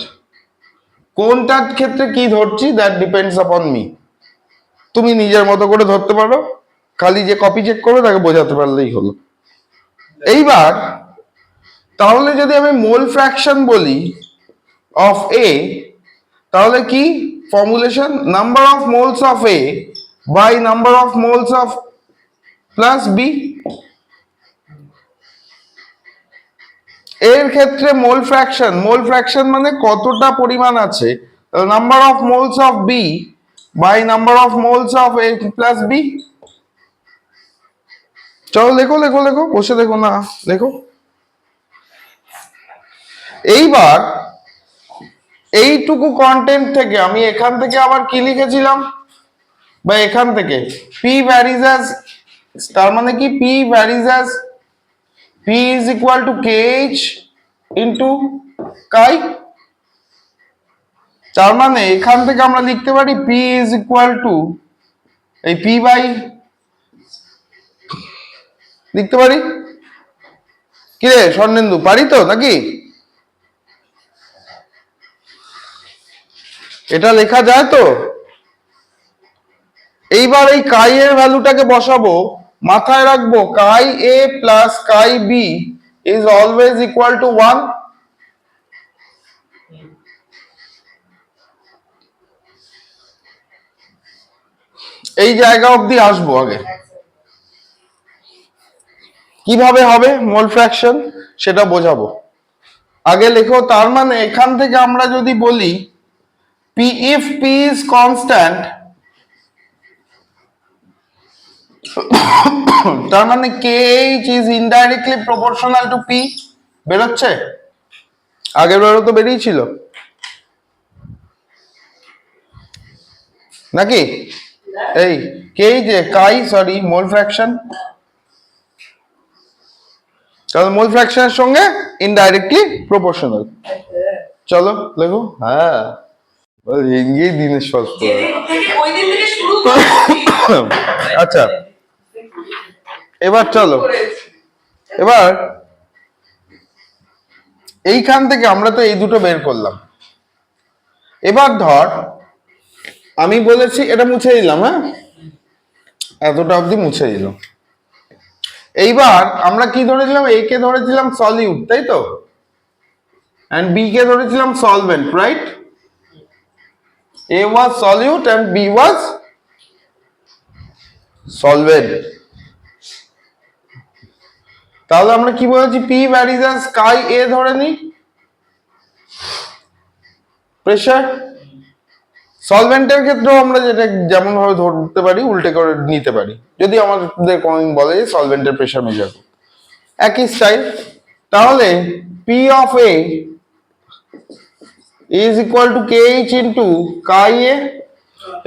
কোনটার ক্ষেত্রে কি ধরছি দ্যাট ডিপেন্ডস আপন মি। তুমি নিজের মতো করে ধরতে পারো, খালি যে কপি চেক করবে তাকে বোঝাতে পারলেই হলো। এইবার তাহলে যদি আমি মোল ফ্র্যাকশন বলি অফ এ, তাহলে কি formulation? Number of moles of A by number of moles of plus B. এর ক্ষেত্রে মোল ফ্র্যাকশন মানে কতটা পরিমাণ আছে, number of moles of B by number of moles of A plus B. চলো লেখো লেখো লেখো, বসে দেখো না, লেখো। এইবার এইটুকু কন্টেন্ট থেকে আমি এখান থেকে আবার কি লিখেছিলাম, বা এখান থেকে পি ভ্যারিজ অ্যাজ, তার মানে কি P varies as P is equal to KH into chi। তার মানে এখান থেকে আমরা লিখতে পারি P is equal to এই P বাই লিখতে পারি কি রে স্বর্ণেন্দু, পারি তো নাকি? এটা লেখা যায় তো? এইবার এই কাই এর ভ্যালুটাকে বসাবো, মাথায় রাখবো chi A plus chi B is always equal to 1। এই জায়গা অবধি আসবো আগে। কিভাবে হবে মোল ফ্র্যাকশন সেটা বোঝাবো, আগে লেখো। তার মানে এখান থেকে আমরা যদি বলি P, if P is constant, তার মানে KH is indirectly proportional to P। বেরোচ্ছে? আগের বারও তো বেরিয়েছিল নাকি? এই KH কাই সরি মোল ফ্র্যাকশন, তাহলে মোল ফ্র্যাকশনের সঙ্গে ইনডাইরেক্টলি প্রপোর্শনাল। চলো লেখো। হ্যাঁ, এগিয়ে দিনের সলভ করে। ওই দিন থেকে শুরু করেছি। আচ্ছা, এবার চলো, এবার এইখান থেকে আমরা তো এই দুটো বের করলাম। এবার ধর আমি বলেছি এটা মুছে দিলাম, হ্যাঁ এতটা অবধি মুছে দিলাম। এইবার আমরা কি ধরেছিলাম? এ কে ধরেছিলাম সলিউট, তাই তো, এন্ড বি কে ধরেছিলাম solvent, right? A was solute and B was solvent। তাহলে আমরা কি বলেছি? P varies as chi A ধরে নি, প্রেসার। সলভেন্টের ক্ষেত্রেও আমরা যেটা যেমন ভাবে ধরতে পারি উল্টে করে নিতে পারি, যদি আমাদের কোনদিন বলে যে সলভেন্টের প্রেসার মেজার করো, একই স্টাইল। তাহলে P of A is equal to KH into chi A.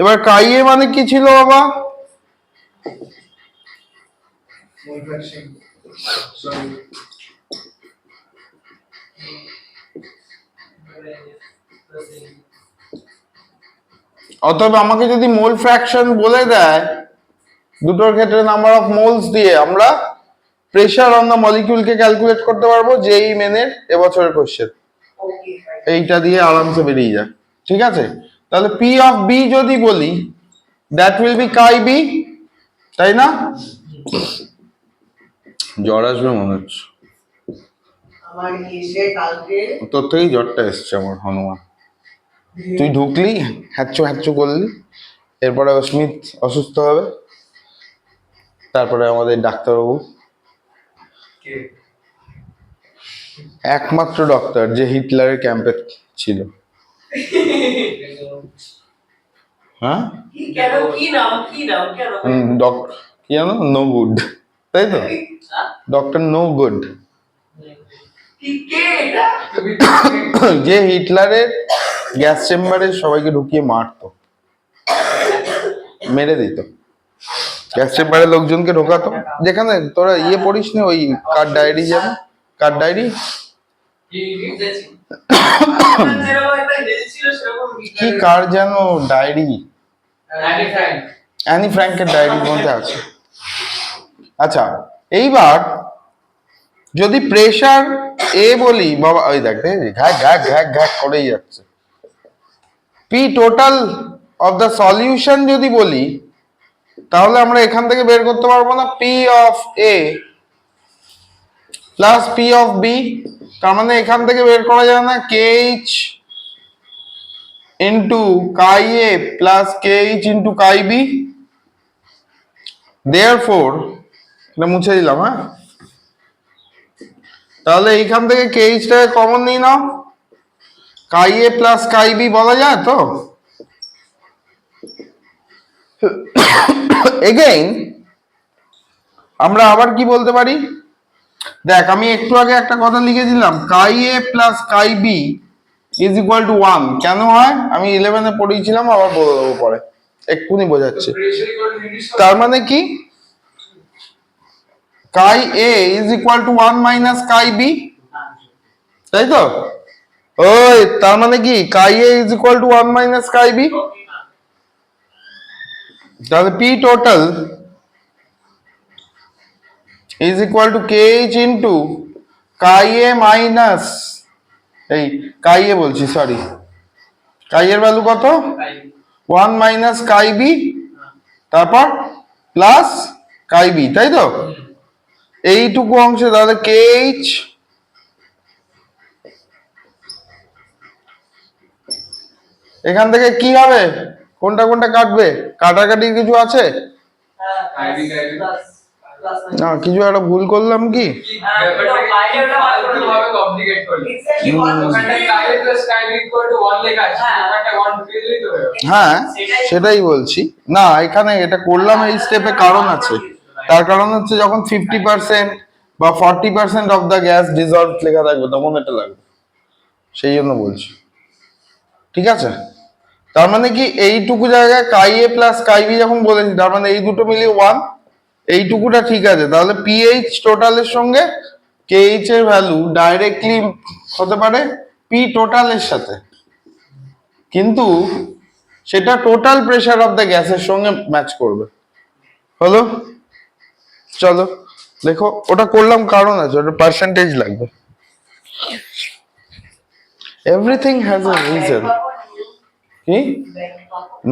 এবার কাই এ মানে কি ছিল বাবা? Mole fraction. Sorry. অতএব আমাকে যদি মোল ফ্র্যাকশন বলে দেয় দুটোর ক্ষেত্রে নাম্বার অফ মোলস দিয়ে, আমরা প্রেসার অন দ্য মলিকিউলকে ক্যালকুলেট করতে পারবো, যেই মেনের এবছরের কোশ্চেন। এইটা দিয়ে আরামসে বেরিয়ে যায়। ঠিক আছে, তাহলে পি অফ বি যদি বলি, that will be chi B, তাই না? জ্বর আসবে মনে হচ্ছে, আমার এসে কালকে তোর থেকেই জ্বরটা এসছে আমার হনুমান। তুই ঢুকলি, হ্যাচ্চু হ্যাচ্চু করলি, এরপরে অস্মিত অসুস্থ হবে, তারপরে আমাদের ডাক্তারবাবু, কে? একমাত্র ডক্টর যে হিটলারের ক্যাম্পে ছিল। হ্যাঁ, কেন কি নাম কেন ডক্টর কি জানো, নো গুড, তাই তো, ডক্টর নো গুড, কে এটা? যে হিটলারের গ্যাস চেম্বারে সবাইকে ঢুকিয়ে মারতো, মেরে দিত, গ্যাস চেম্বারে লোকজনকে ঢোকাতো। যেখানে তোরা ইয়ে পড়িস নি, ওই কার ডায়েরি, যেন কার ডায়েরি, কি কার যেন ডায়েরি, অ্যানি ফ্র্যাঙ্কের ডায়েরির মধ্যে আছে। আচ্ছা, এইবার যদি প্রেসার এ বলি বাবা, ওই দেখ ঘ্যাক ঘ্যাক ঘ্যাক ঘ্যাক করেই যাচ্ছে। P total of the solution যদি বলি, তাহলে আমরা এখান থেকে বের করতে পারবো না P of A plus P of B. তার মানে এখান থেকে বের করা যায় না KH into chi A plus KH into chi B. Therefore এটা মুছে দিলাম, হ্যাঁ। তাহলে এইখান থেকে KH টাকে কমন নিয়ে নাও, কাই এ প্লাস কাই বি বলা যায় তো। এগেইন আমরা আবার কি বলতে পারি, দেখ আমি একটু আগে একটা কথা লিখে দিলাম, chi A plus chi B is equal to 1। কেন হয় আমি 11-এ পড়িয়েছিলাম, আবার বলে দেবো পরে, এক্ষুনি বোঝাচ্ছে। তার মানে কি, chi A is equal to 1 minus chi B, তাই তো? ওই তার মানে কি, chi A is equal to 1 minus chi B. তাহলে P total is equal to KH into chi A minus, এই কাই এ বলছি, সরি, কাই এর ভ্যালু কত, 1 মাইনাস কাই বি, তারপর প্লাস কাই বি, তাই তো? এইটুকু অংশে তাহলে KH এখান থেকে কি হবে, কোনটা কোনটা কাটবে, কাটাকাটির কিছু আছে না, কিছু একটা ভুল করলাম কি? হ্যাঁ সেটাই বলছি না, এখানে এটা করলাম এই স্টেপে কারণ আছে। তার কারণ হচ্ছে যখন 50% বা 40% অফ দ্য গ্যাস ডিজলভ লেখা থাকবে তখন এটা লাগবে, সেই জন্য বলছি। ঠিক আছে, তার মানে কি এইটুকু জায়গায় কাই এ প্লাস কাই বি যখন বলেছি, তার মানে এই দুটো মিলিয়ে 1, এইটুকুটা ঠিক আছে। তাহলে পিএইচ টোটালের সঙ্গে কেএইচ এর ভ্যালু ডাইরেক্টলি হতে পারে পি টোটালের সাথে, কিন্তু সেটা টোটাল প্রেসার অফ দ্য গ্যাসের সঙ্গে ম্যাচ করবে। হলো, চলো দেখো, ওটা করলাম কারণ আছে, ওটা পার্সেন্টেজ লাগবে। Everything has a reason. কি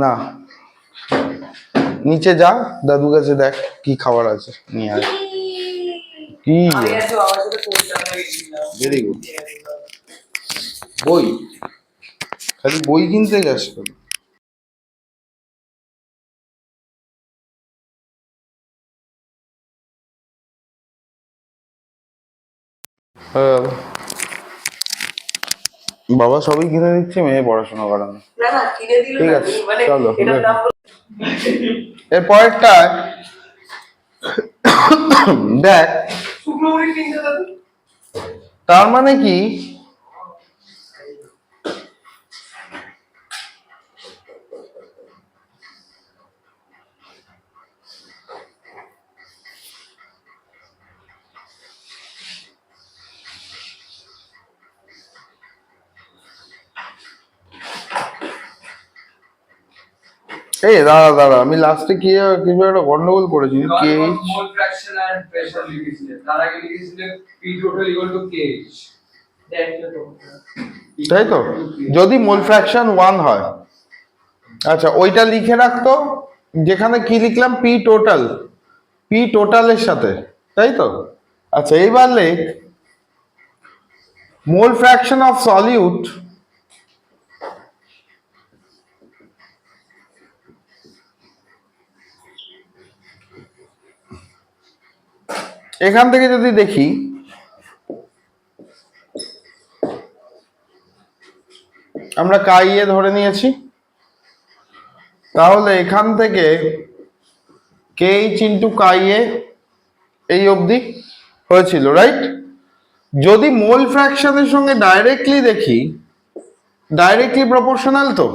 না, নিচে যা, দাদু কাছে দেখ কি খাবার আছে, নিয়ে আয়। কি ভেরি গুড, বই, খালি বই কিনতে যাস কেন? বাবা সবই কিনে দিচ্ছে, মেয়ে পড়াশোনা করানো। ঠিক আছে চলো, এর পরেরটা দেখ, তার মানে কি এই দাঁড়া দাঁড়া, আমি লাস্টে কি কিছু একটা গন্ডগোল করেছি। কে মোল ফ্র্যাকশন আর প্রেসার লিখেছিলেন, তার আগে লিখেছিলেন P total equal to KH. তাই তো, যদি মোল ফ্র্যাকশন 1 হয়, আচ্ছা ওইটা লিখে রাখতো, যেখানে কি লিখলাম পি টোটালের সাথে, তাই তো। আচ্ছা এইবার লেখ মোল ফ্র্যাকশন অফ সলিউট এখান থেকে যদি দেখি, আমরা কাইয়ে ধরে নিয়েছি, তাহলে এখান থেকে কেইচ ইন্টু কাইয়ে এই অবধি হয়েছিল, রাইট। যদি মোল ফ্র্যাকশনের সঙ্গে ডাইরেক্টলি দেখি, ডাইরেক্টলি প্রপোর্শনাল তো,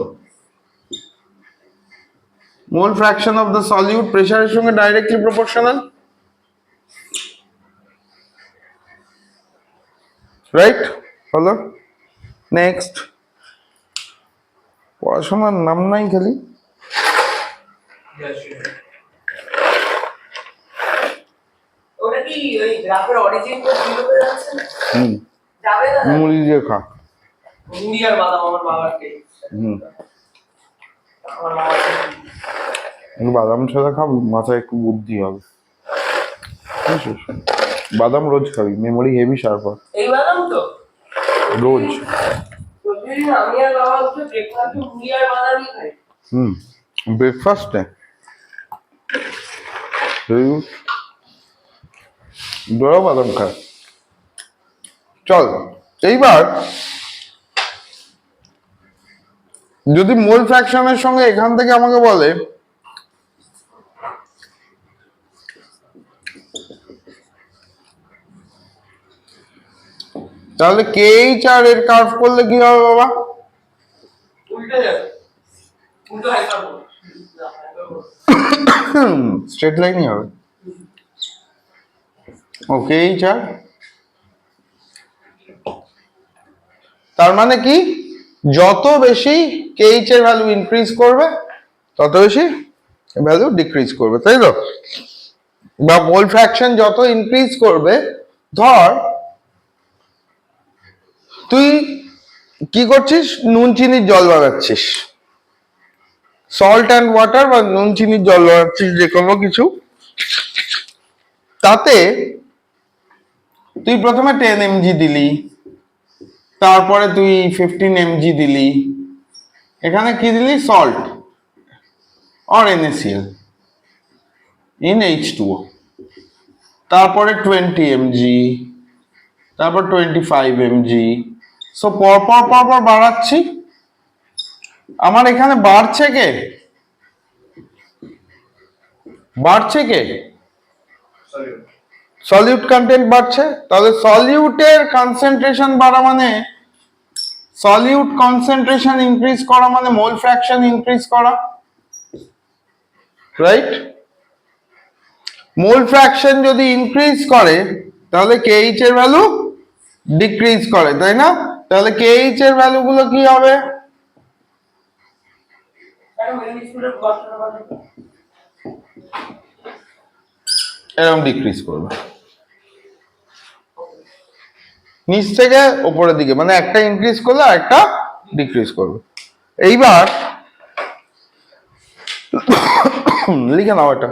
মোল ফ্র্যাকশন অফ দ্য সলিউট প্রেসারের সঙ্গে ডাইরেক্টলি প্রপোর্শনাল, রাইট। হলো, নেক্সট। পড়াশোনার নাম নাই খালি। ওটা কি ওই গ্রাফের অরিজিন তো জিরো হয়ে যাচ্ছে না? যাবে না? মুড়ি দিয়ে খা। মুড়ি আর বাদাম আমার বাবার টেস্ট। আমার বাবার একটু বাদাম ছাড়া খাবি, মাথায় একটু বুদ্ধি হবে, বুঝছিস? বাদাম রোজ খাবি, মেমোরি হেভি শার্প হয় এই বাদাম তো রোজ। প্রতিদিন আমি আর বাবা উঠে ব্রেকফাস্টে মুড়ি আর বাদামই খাই। ব্রেকফাস্টে দোয়া বাদাম খায়। চল এইবার যদি মোল ফ্র্যাকশনের সঙ্গে এখান থেকে আমাকে বলে তাহলে কেইচ আর এর কার্ভ করলে কি হবে বাবা? উল্টে যাবে, উল্টো হাইপারবোলা। স্ট্রেট লাইনই হবে। ওকে এইচ আর, তার মানে কি, যত বেশি কেইচ এর ভ্যালু ইনক্রিজ করবে তত বেশি ভ্যালু ডিক্রিজ করবে, তাই তো। বা মোল ফ্র্যাকশন যত ইনক্রিজ করবে, ধর তুই কি করছিস, নুন চিনির জল বানাচ্ছিস, সল্ট অ্যান্ড ওয়াটার বা নুন চিনির জল বানাচ্ছিস, যে কোনো কিছু, তাতে তুই প্রথমে 10 mg দিলি, তারপরে তুই 15 mg দিলি, এখানে কি দিলি, salt or NaCl in H2O, তারপরে 20 mg, তারপর 25 mg, সো পরপর বাড়াচ্ছি। আমার এখানে বাড়ছে কে, সলিউট কন্টেন্ট বাড়ছে। তাহলে সলিউটের কনসেন্ট্রেশন বাড়া মানে, সলিউট কনসেন্ট্রেশন ইনক্রিজ করা মানে মোল ফ্র্যাকশন ইনক্রিজ করা, রাইট। মোল ফ্র্যাকশন যদি ইনক্রিজ করে তাহলে কেইচ এর ভ্যালু ডিক্রিজ করে, তাই না। তাহলে কেইচ এর ভ্যালু গুলো কি হবে, এরকম ডিক্রিজ করবে, নিচ থেকে উপরের দিকে, মানে একটা ইনক্রিজ করলে আর একটা ডিক্রিজ করবে। এইবার লিখে নাও এটা।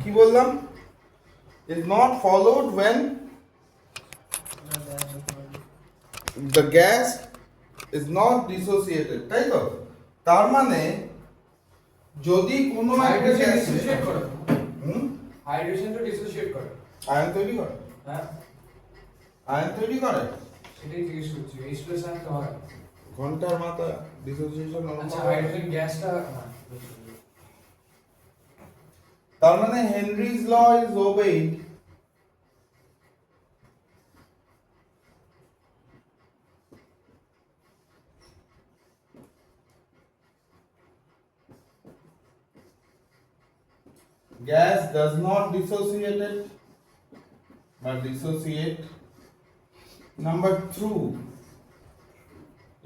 কি বললাম, is not followed when the gas is not dissociated, তাই তো। তার মানে যদি কোনো একটা গ্যাস ডিসোসিয়েট করে, হাইড্রোজেন তো ডিসোসিয়েট করে, আয়ন তৈরি করে, হ্যাঁ আয়ন তৈরি করে, সেটাই জিজ্ঞেস করছি, H+ আয়ন তো হয়। ঘন্টার মাথা ডিসোসিয়েশন আচ্ছা হাইড্রোজেন গ্যাসটা তার মানে Henry's law is obeyed gas does not dissociate it but dissociate. Number 2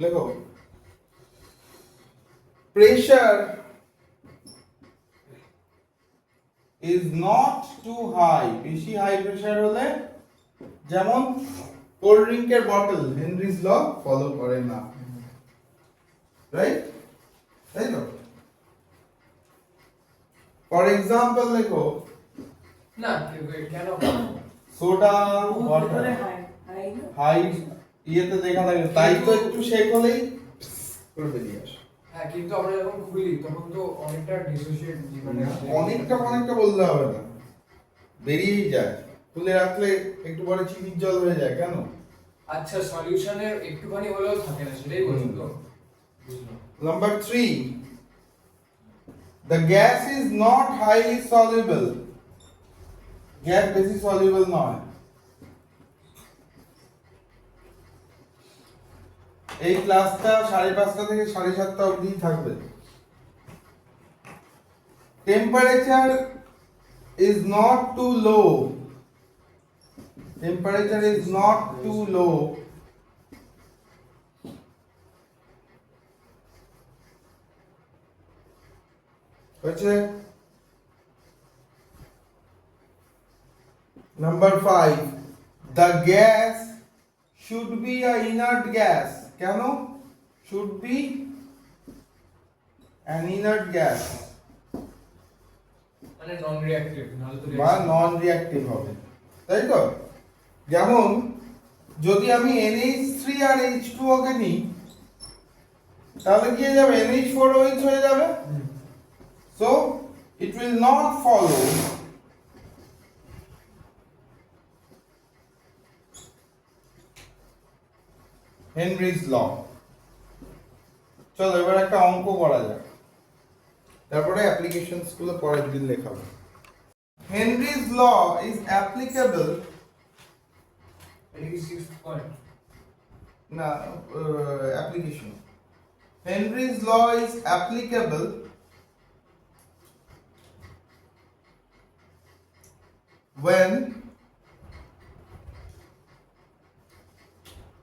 লেখো pressure is not too high বেশি হাই প্রেসার হলে যেমন কোল্ড ড্রিঙ্কের বটল হেনরিজ ল ফলো করে না রাইট তাই তো ফর এক্সাম্পল লেখো না কেন সোডা ওয়াটার ভিতরে হাই হাই না হাই ইয়েতে দেখা থাকে তাই তো একটু শেক হলেই করে বেরিয়ে আসে হ্যাঁ কিন্তু আমরা যখন খুলি তখন তো অনেকটা ডিসোসিয়েট মানে অনেকটা বলতে হবে না বেরিয়েই যায় খুলে রাখলে একটু পরে চিনির জল হয়ে যায় কেন আচ্ছা সলিউশনের একটুখানি হলেও থাকে না সেটাই বলছো তো number 3 the gas is not highly soluble gas বেশি soluble নয় এই ক্লাসটা 5:30 থেকে 7:30 অবধি থাকবে temperature is not too low temperature is not too low হচ্ছে number 5 the gas should be a inert gas কেন should be an inert gas মানে নন রিঅ্যাক্টিভ নাহলে তো বা নন রিঅ্যাক্টিভ হবে তাই তো যেমন যদি আমি NH3 আর H2O কে নিই তাহলে কি হয়ে যাবে NH4OH হয়ে যাবে so it will not follow Henry's law চলো এবার একটা অঙ্ক করা যাক তারপরে অ্যাপ্লিকেশনস গুলো পরের দিন লেখাবো Henry's law is applicable এটা কি 6th point na application Henry's law is applicable when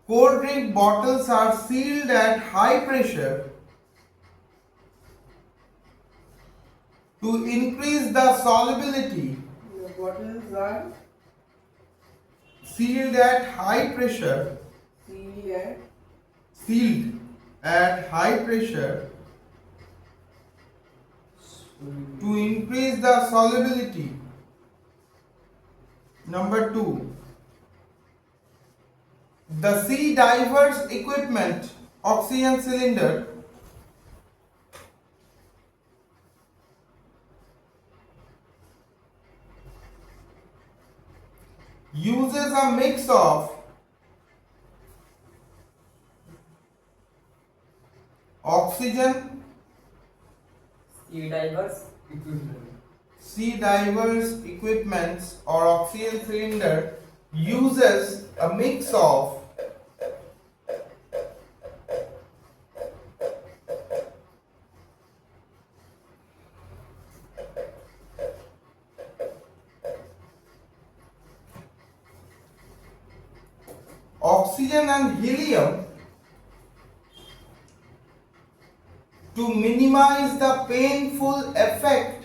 cold drink bottles are sealed at high pressure to increase the solubility The bottles are sealed at high pressure sealed at high pressure to increase the solubility. Number 2 the sea divers equipment oxygen cylinder uses a mix of oxygen sea divers equivalent sea divers equipments or oxygen cylinder uses a mix of oxygen and helium to minimize the painful effect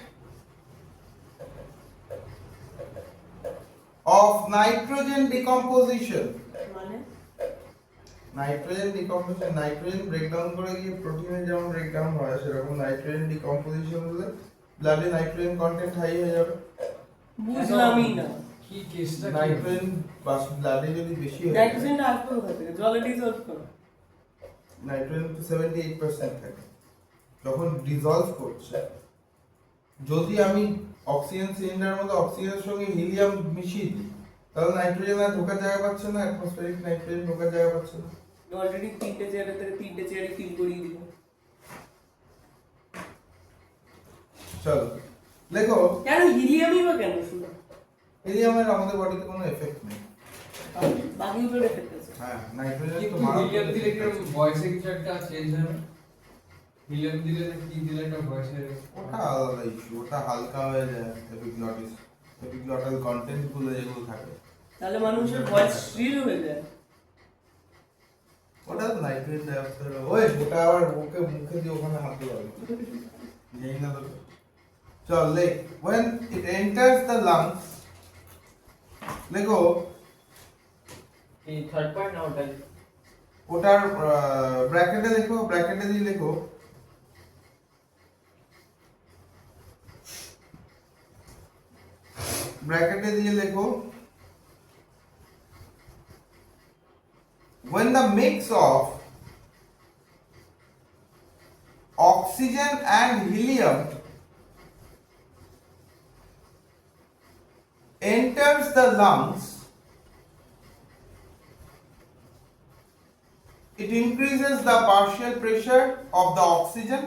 of nitrogen decomposition. মানে nitrogen decomposition nitrogen breakdown করে গিয়ে প্রোটিনে যেমন breakdown হয় সেরকম nitrogen decomposition হলে ব্লাডে nitrogen content high হয়ে যাবে বুঝলামই না কি কেসটা কি নাইট্রোজেন ব্লাডে যদি বেশি হয় নাইট্রোজেনটা আসবে কোথা থেকে জলে ডিসলভ করো নাইট্রোজেন তো 78% থাকে যখন ডিসলভ করছে যদি আমি অক্সিজেন সিলিন্ডারের মধ্যে অক্সিজেনের সঙ্গে হিলিয়াম মিশিয়ে দিই তাহলে নাইট্রোজেন আর ঢোকার জায়গা পাচ্ছে না অ্যাটমসফিয়ারিক নাইট্রোজেন ঢোকার জায়গা পাচ্ছে না অলরেডি 3টে চেয়ারের থেকে 3টে চেয়ারই ফিল করিয়ে দিল। চলো দেখো, কেন হিলিয়ামই বা কেন শুধু? হিলিয়ামের আমাদের বডিতে কোনো এফেক্ট নেই। বাকি উপরে এফেক্ট আছে। হ্যাঁ, নাইট্রোজেন তো কিন্তু মারাত্মক হিলিয়াম দিলে কি effect আছে। ভয়েসে কিছু একটা চেঞ্জ হবে? হিলিয়াম দিলে না কি দিলে একটা ভয়েসের ওটা আলাদা ইস্যু, ওটা হালকা হয়ে যায় এপিগ্লটিস, এপিগ্লটাল কন্টেন্ট গুলো যেগুলো থাকে তাহলে মানুষের ভয়েস শ্রিল হয়ে যায়। ওটা নাইট্রোজেন ডাইঅক্সাইড। ওই ওটা আবার মুখে মুখে দিয়ে ওখানে হাত দেওয়া হবে, নেই না তো। চল লেখ, when it enters the lungs, দেখো এই থার্ড পয়েন্ট না ওটাই? ওটার ব্র্যাকেটে দেখো, ব্র্যাকেটে দিয়ে লেখো ব্র্যাকেটে দিয়ে লেখো when the mix of oxygen and helium enters the lungs, it increases the partial pressure of the oxygen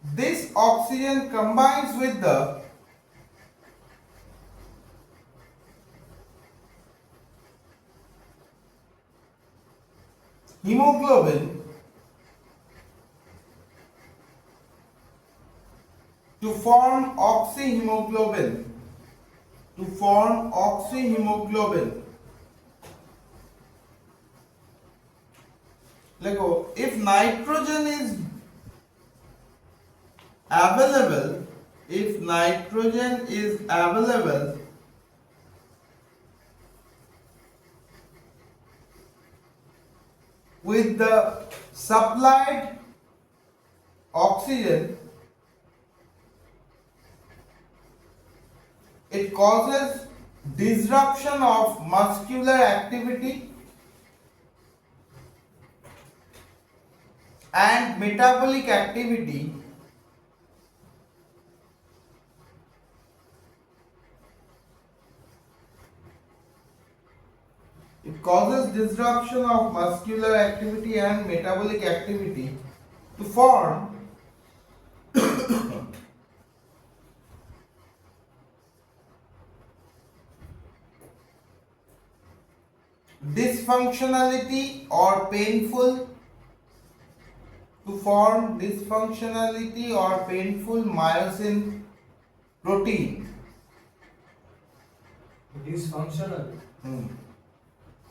this oxygen combines with the hemoglobin to form oxyhemoglobin, to form oxyhemoglobin. Lego, if nitrogen is available, if nitrogen is available, with the supplied oxygen, it causes disruption of muscular activity and metabolic activity it causes disruption of muscular activity and metabolic activity to form dysfunctionality or painful, to form dysfunctionality or painful myosin protein, dysfunctional.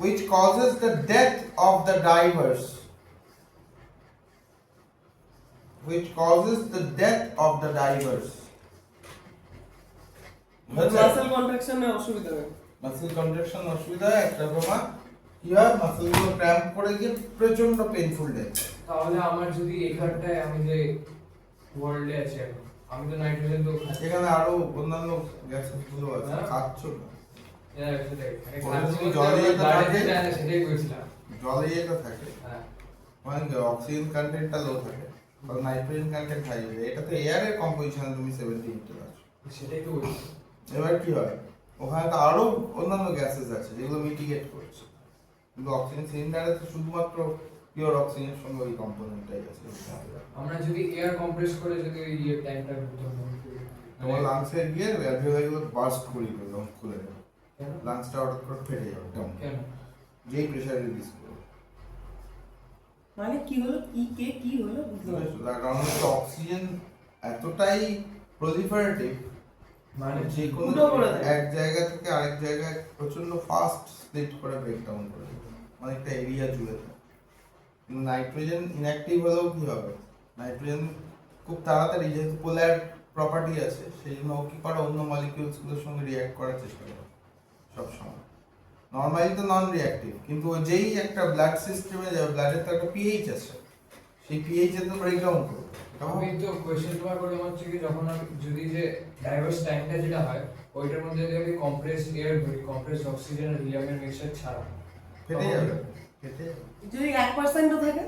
which causes the death of the divers, which causes the death of the divers. Muscle কন্ট্রাকশনে অসুবিধা হয়। Muscle contraction অসুবিধা হয়, একটা রকম কি হয়, মাসেলগুলো cramp করে গিয়ে প্রচন্ড পেইনফুল ডেথ। তাহলে আমার যদি এখানটায় আমি যে ওয়ার্ল্ডে আছি এখন, আমি তো নাইট্রোজেন তো খাচ্ছি। এখানে আরো অন্যান্য গ্যাস গুলো আছে, হ্যাঁ। খাচ্ছ না, হ্যাঁ, সেটাই। মানে ওটা খাচ্ছি যদি বলতে জলে আমি যেতে বাইরে থাকে- যেতে হয় না, সেটাই বলছিলাম। জলে এটা থাকে, হ্যাঁ। মানে অক্সিজেন কন্টেন্টটা লো থাকে, আর নাইট্রোজেন কন্টেন্ট হাই হয়ে যায়। এটা তো এয়ারের কম্পোজিশন, তুমি 78 তে আছো। সেটাই তো বলছি। এবার কি হয়, ওখানে তো আরো অন্যান্য গ্যাসেস আছে যেগুলো মিটিগেট করছে, কিন্তু অক্সিজেন সিলিন্ডারে তো শুধুমাত্র পিওর অক্সিজেনের সঙ্গে ওই কম্পোনেন্টটাই আছে। আমরা যদি এয়ার কম্প্রেস করে যদি ইয়ে ট্যাঙ্কটা তোমার লাংসে গিয়ে অ্যালভিওলাইগুলো বাস্ট করি করে যখন খুলে যাবে, কেন? লাংসটা হঠাৎ করে ফেটে যাবে একদম, কেন? যেই প্রেশার রিলিজ করবে। মানে কি হলো, কি হলো বুঝতে পারছি। তার কারণ হচ্ছে অক্সিজেন এতটাই প্রলিফারেটিভ, মানে যে কোনো ফুটো করে দেয়। এক জায়গা থেকে আরেক জায়গায় প্রচন্ড ফাস্ট স্প্লিট করে ব্রেকডাউন করে দেবে, অনেকটা এরিয়া জুড়ে থাকে। কিন্তু নাইট্রোজেন ইনঅ্যাক্টিভ হলেও কি হবে, নাইট্রোজেন খুব তাড়াতাড়ি, যেহেতু পোলার প্রপার্টি আছে, সেই জন্য ও কি করে অন্য মলিকিউলস গুলোর সঙ্গে রিঅ্যাক্ট করার চেষ্টা করে সবসময়। নর্মালি তো নন রিঅ্যাক্টিভ, কিন্তু ও যেই একটা ব্লাড সিস্টেমে যাবে, ব্লাডের তো একটা পিএইচ আছে, সেই পিএইচ এ তো ব্রেকডাউন করবে। আমি তো কোয়েশ্চেন তোমার করে হচ্ছে কি, যখন আমি যদি যে ডাইভার্স ট্যাঙ্কটা যেটা হয়, ওইটার মধ্যে যদি আমি কম্প্রেসড এয়ার ভরি, কম্প্রেসড অক্সিজেন আর হিলিয়ামের মিক্সচার ছাড়া, ফেটে যাবে, ফেটে যাবে, যদি 1%ও থাকে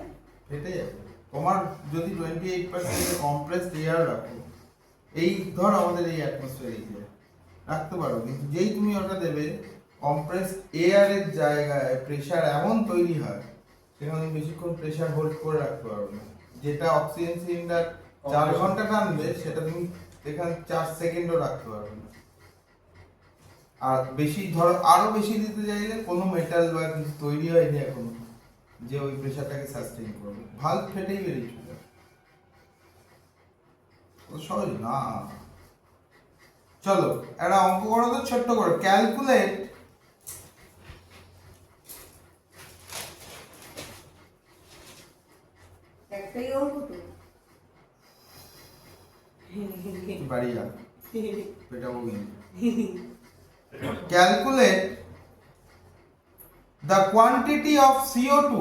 ফেটে যাবে। তোমার যদি 28% কম্প্রেসড এয়ার রাখো, এই ধর আমাদের এই অ্যাটমসফিয়ার এরিয়া, রাখতে পারো, কিন্তু যেই তুমি ওটা দেবে কম্প্রেস এয়ারের জায়গায় প্রেসার এমন তৈরি হয় সেখানে বেশিক্ষণ প্রেসার হোল্ড করে রাখতে পারবে না। যেটা অক্সিজেন সিলিন্ডার 4 ঘন্টা টানবে সেটা তুমি এখানে 4 সেকেন্ডও রাখতে পারবে না। আর বেশি ধরো আরো বেশি দিতে চাইলে কোনো মেটাল বা কিছু তৈরি হয়নি এখনো যে ওই প্রেসারটাকে সাস্টেইন করবে, ভাল্ব ফেটেই বেরিয়ে চলে যাবে। ও সহজ না। চলো একটা অঙ্ক করো তো ছোট্ট করে, ক্যালকুলেট একটাই অঙ্ক তো বাড়ি যা পেটাবো কিন্তু। Calculate the quantity of CO2,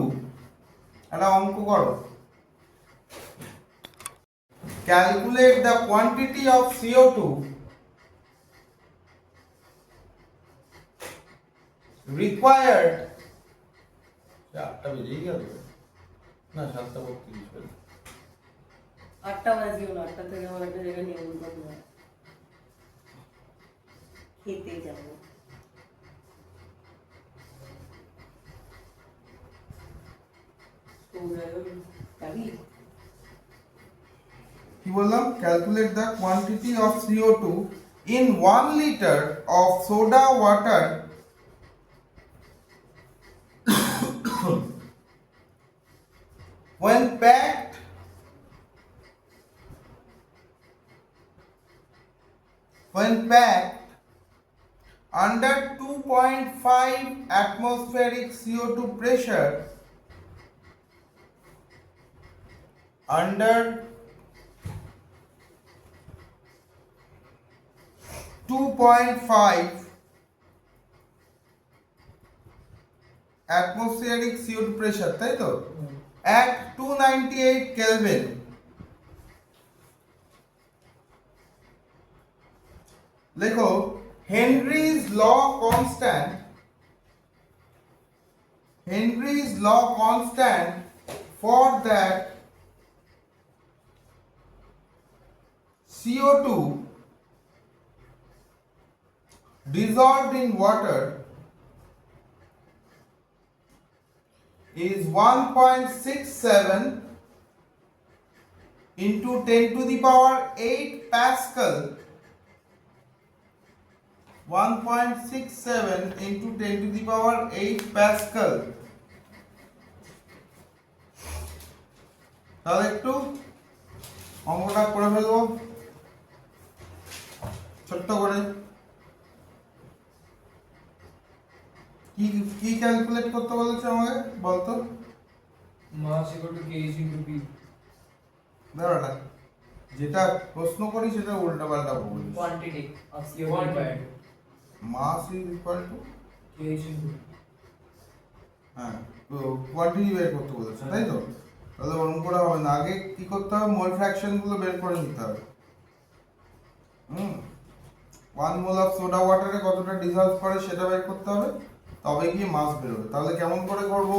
একটা অঙ্ক করো। Calculate the quantity of CO2 required, 8টা বেজেই গেল না, 7:32 বেজে। 8টা বাজিও না, 8টা থেকে আমার একটা জায়গায় নিমন্ত্রণ হয়, খেতে যাবো। যাবি? কি বললাম? Calculate the quantity of CO2 in 1 liter of soda water when packed under 2.5 atmospheric CO2 pressure, under 2.5 atmospheric CO2 pressure, তাই তো, at 298 Kelvin, লেখো Henry's law constant for that CO2 dissolved in water is 1.67 into 10 to the power 8 Pascal. 1.67 into 10 to the power 8 Pascal. তাহলে একটু অঙ্কটা করে ফেলবো ছোট্ট করে। কি কি ক্যালকুলেট করতে বলেছে আমাকে বলতো? Mass equal to kg into p। দাঁড়াটা, যেটা প্রশ্ন করি সেটা উল্টা পাল্টা বলি। Quantity of CO2 Quantity. required. Mass is equal to, kg into হ্যাঁ, তো কোয়ান্টিটি বের করতে বলেছে তাই তো। তাহলে ওরকম করা হবে না, আগে কি করতে হবে, মোল ফ্র্যাকশন গুলো বের করে নিতে হবে। 1 মোল অফ সোডা ওয়াটারে কতটা ডিসলভ করে সেটা বের করতে হবে, তবে গিয়ে মাস বেরোবে। তাহলে কেমন করে করব?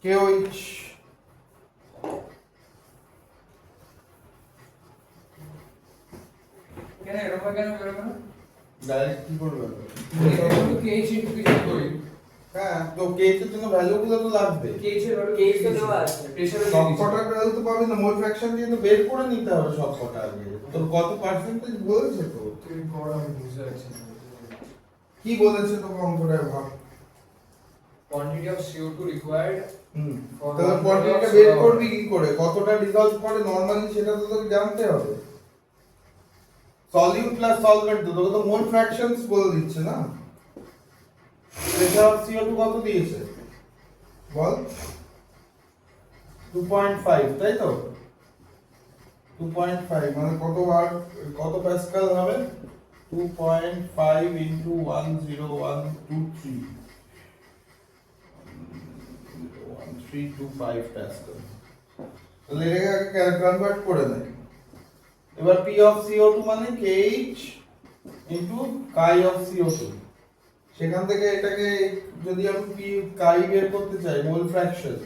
KOH কেন এরকম কেন বেরোবে না? ডাইরেক্ট কি করবে? kh into p করি। হ্যাঁ, তো KH এর জন্য ভ্যালুগুলো তো লাগবে। kh এর ভ্যালু kh তো দেওয়া আছে। প্রেসার সবকটার ভ্যালু তো পাবি না, মোল ফ্র্যাকশন দিয়ে তো বের করে নিতে হবে সবকটা আগে। তোর কত পার্সেন্টেজ বলেছে তো? তুই পড়া আমি বুঝতে পারছি না। কি বলেছে তো অঙ্কটায় ভাব। কোয়ান্টিটি অফ CO2 রিকোয়ার্ড তাহলে কোয়ান্টিটিটা বের করবি কি করে, কতটা ডিসলভ করে নরমালি সেটা তো তোকে জানতে হবে। সলিউট প্লাস সলভেন্ট তো তোকে তো মোল ফ্র্যাকশনস বলে দিচ্ছে না। প্রেসার অফ CO2 কত দিয়েছে বল? 2.5, তাই তো। 2.5 মানে কত প্যাসকাল হবে? 2.5 into 10123 1325 প্যাসকাল। তাহলে এটাকে কনভার্ট করে নে। এবার P of CO2 মানে KH into chi of CO2। সেখান থেকে এটাকে যদি আমি P chi বের করতে চাই মোল ফ্র্যাকশন,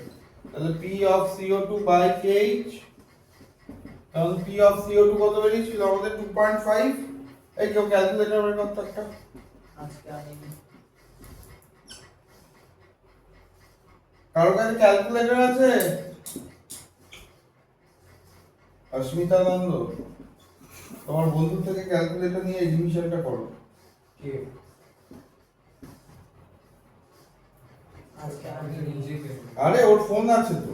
তাহলে P of CO2 by KH, তাহলে P of CO2 কত বেরিয়েছিল আমাদের? 2.5 এই কেউ ক্যালকুলেটর বের করতে একটা। আজকে আনিনি। কারো কাছে ক্যালকুলেটর আছে? অস্মিতা নন্দ, তোমার বন্ধু থেকে ক্যালকুলেটর নিয়ে এডমিশনটা করো। কে আজকে আমি তো আনিনি। নিজে পেয়েছি। আরে ওর ফোন আছে তো।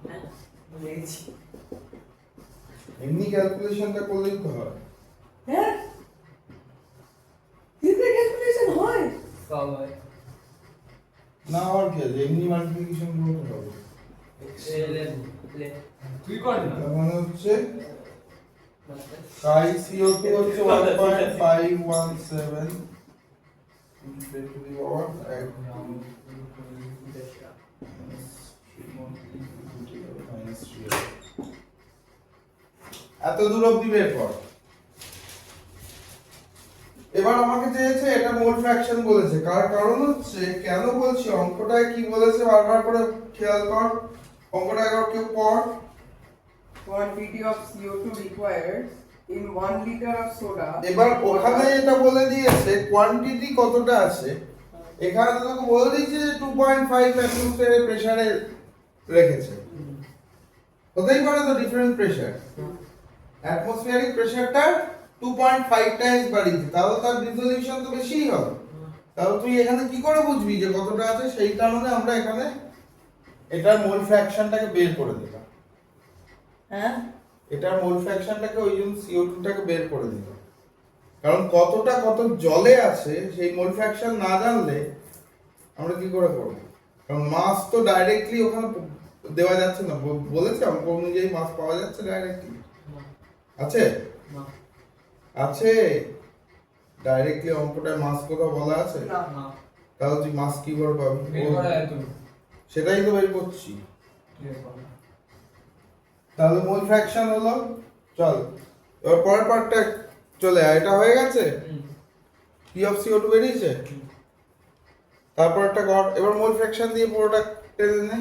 হ্যাঁ, ভুলে গেছি। এমনি ক্যালকুলেশনটা করলেই তো হয়। হ্যাঁ হিতে ক্যালকুলেশন হয়? সব হয়। না আর কি আছে, এমনি মাল্টিপ্লিকেশন করতে হবে। তুই কর না। তার মানে হচ্ছে কাই CO2 হচ্ছে 1.517 into the power এত দূর অব্দি বের কর। এবার আমাকে চেয়েছে এটা মোল ফ্র্যাকশন বলেছে, কারণ হচ্ছে কেন বলছি অঙ্কটায় কি বলেছে বারবার করে খেয়াল কর। অঙ্কটা একবার কেউ পড়। Quantity of CO2 required in 1 liter of soda. এবার ওখানে এটা বলে দিয়েছে কোয়ান্টিটি কতটা আছে, এখানে তো তোকে বলে দিয়েছে যে 2.5 অ্যাটমসফিয়ারের প্রেসারে রেখেছে। হতেই পারে তো ডিফারেন্ট প্রেসার, অ্যাটমসফিয়ারিক প্রেসারটা 2.5 টাইমস বাড়িয়েছে, তাহলে তার রিজলিউশন তো বেশিই হবে। তাহলে তুই এখানে কি করে বুঝবি যে কতটা আছে? সেই কারণে আমরা এখানে এটার মোল ফ্র্যাকশনটাকে বের করে দিলাম। হ্যাঁ এটার মোল ফ্র্যাকশনটাকে ওই জন্য CO2 টাকে বের করে দিলাম, কারণ কতটা কত জলে আছে সেই মোল ফ্র্যাকশন না জানলে আমরা কি করে করব? কারণ মাস তো ডাইরেক্টলি ওখানে দেওয়া যাচ্ছে না, বলেছে অঙ্ক অনুযায়ী মাস পাওয়া যাচ্ছে ডাইরেক্টলি? আছে আছে ডাইরেক্টলি অঙ্কটায় মাস কোথাও বলা আছে? না না। তাহলে তুই মাস কি করে পাবি? বের করা যায় তো। সেটাই তো বের করছি। তুই কর না। তাহলে মোল ফ্র্যাকশন হলো। চল এবার পরের পার্টটা চলে আয়। এটা হয়ে গেছে, P of CO2 বেরিয়েছে। তারপর একটা কর, এবার মোল ফ্র্যাকশন দিয়ে পুরোটা টেনে নে।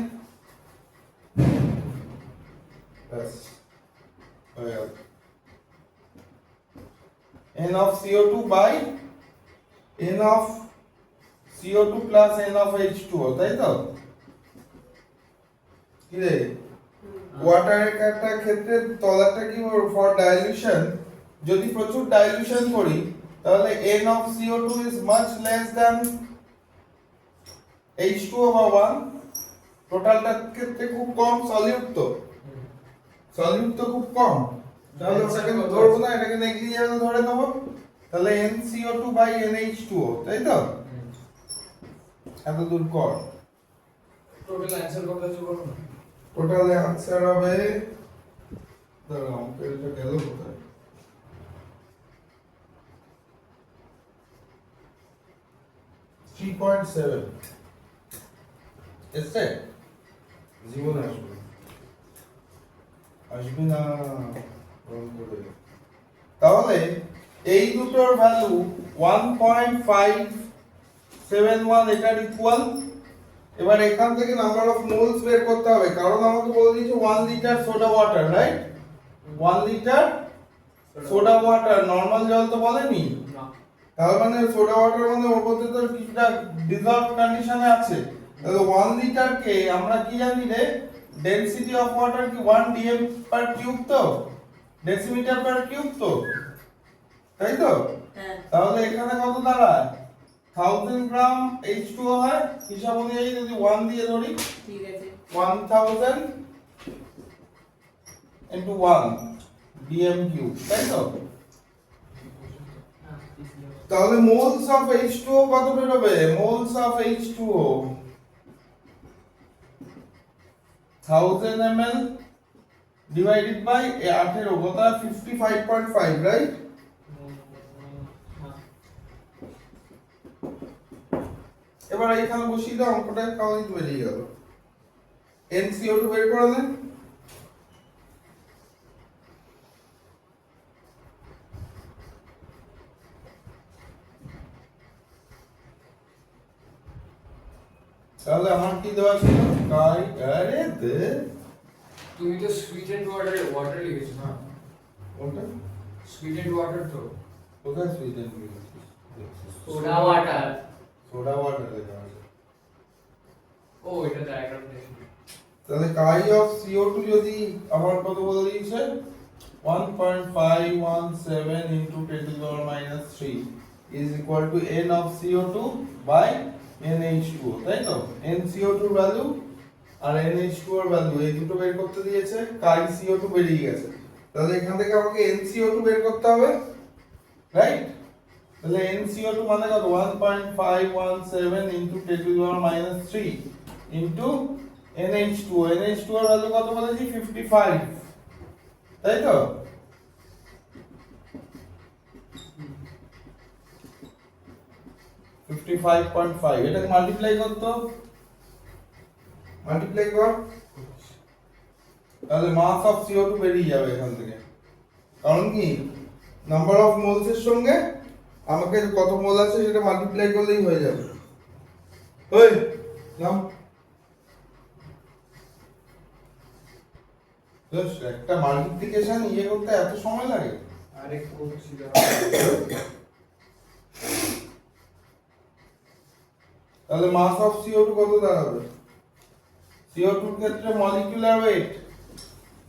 ব্যাস হয়ে গেল। N of CO2 by N of CO2 plus N of H2O, তাই তো? কি রে, ওয়াটারের একটা ক্ষেত্রে তলাটা কি ফর ডাইলিউশন, যদি প্রচুর ডাইলিউশন করি তাহলে N of CO2 is much less than H2O বা 1, টোটালটার ক্ষেত্রে খুব কম সলিউট তো, সলিউট তো খুব কম, তাহলে ওটাকে ধরবো না, এটাকে নেগলিজিবল ধরে নেবো। তাহলে NCO2 by NH2O, তাই তো? এত দূর কর। টোটাল অ্যানসার কত আছে বলো না। টোটাল অ্যানসার হবে, দাঁড়াও এটা গেল কোথায়? $3.7 এসছে? জীবনে আসবে আসবে না রং করে। তাহলে এই দুটোর ভ্যালু 1.571 এটার ইকুয়াল। এবার এখান থেকে নাম্বার অফ মোলস বের করতে হবে, কারণ আমাকে বলে দিয়েছে 1 litre soda water, right? 1 litre soda water, normal জল তো বলেনি। না। তার মানে সোডা ওয়াটার মানে ওর মধ্যে তো কিছুটা ডিজলভ কন্ডিশনে আছে। তাহলে 1 লিটার কে আমরা কি জানি রে, ডেনসিটি অফ ওয়াটার কি 1 dm per কিউব, তো ডেসিমিটার পার কিউব তো, তাই তো? হ্যাঁ তাহলে এখানে কত দাঁড়ায়? 1000 গ্রাম H2O হয়, হিসাব অনুযায়ী যদি 1 দিয়ে ধরি, ঠিক আছে 1000 into 1 dm কিউব, তাই তো? হ্যাঁ, তাহলে মোলস অফ H2O কত বেরোবে? Moles of H2O 1000 ml divided by 18 কত? 55.5, রাইট? এবার এইখানে বসিয়ে দাও অঙ্কটা, তাহলেই তো বেরিয়ে গেল। NCO2 বের করে দেন। তাহলে আমার কি দেওয়া ছিল? কাই, আরে দে তুমি তো সুইট এন্ড ওয়াটার লিখেছো না? কোনটা? সুইটেড ওয়াটার তো কোথায় Sweden soda water. Soda water লেখা আছে। ও এটা ডায়াগ্রাম দেখি তাহলে কাই অফ CO2 যদি আমার কত বলে দিয়েছে 1.517 into 10 to the power minus 3 is equal to n of CO2 by NH2, তাই তো? n CO2 ভ্যালু আর NH2 এর ভ্যালু এই দুটো বের করতে দিয়েছে, কাই CO2 বেরিয়ে গেছে। তাহলে এখান থেকে আমাকে n CO2 বের করতে হবে, রাইট? তাহলে n CO2 মানে কত 1.517 into 10 to the power minus 3 into NH2 এর ভ্যালু কত বলেছি 55, তাই তো? হুম 55.5 এটাকে মাল্টিপ্লাই করতো, মাল্টিপ্লাই কর, তাহলে মাস অফ CO2 বেরিয়ে যাবে এখান থেকে। কারণ কি নাম্বার অফ মোলস এর সঙ্গে আমাকে কত মোল আছে সেটা মাল্টিপ্লাই করলেই হয়ে যাবে। ওই নাম জাস্ট একটা মাল্টিপ্লিকেশন ইয়ে করতে এত সময় লাগে? আরে করছিল তাহলে মাস অফ CO2 কত দাঁড়াবে? CO2 এর ক্ষেত্রে molecular weight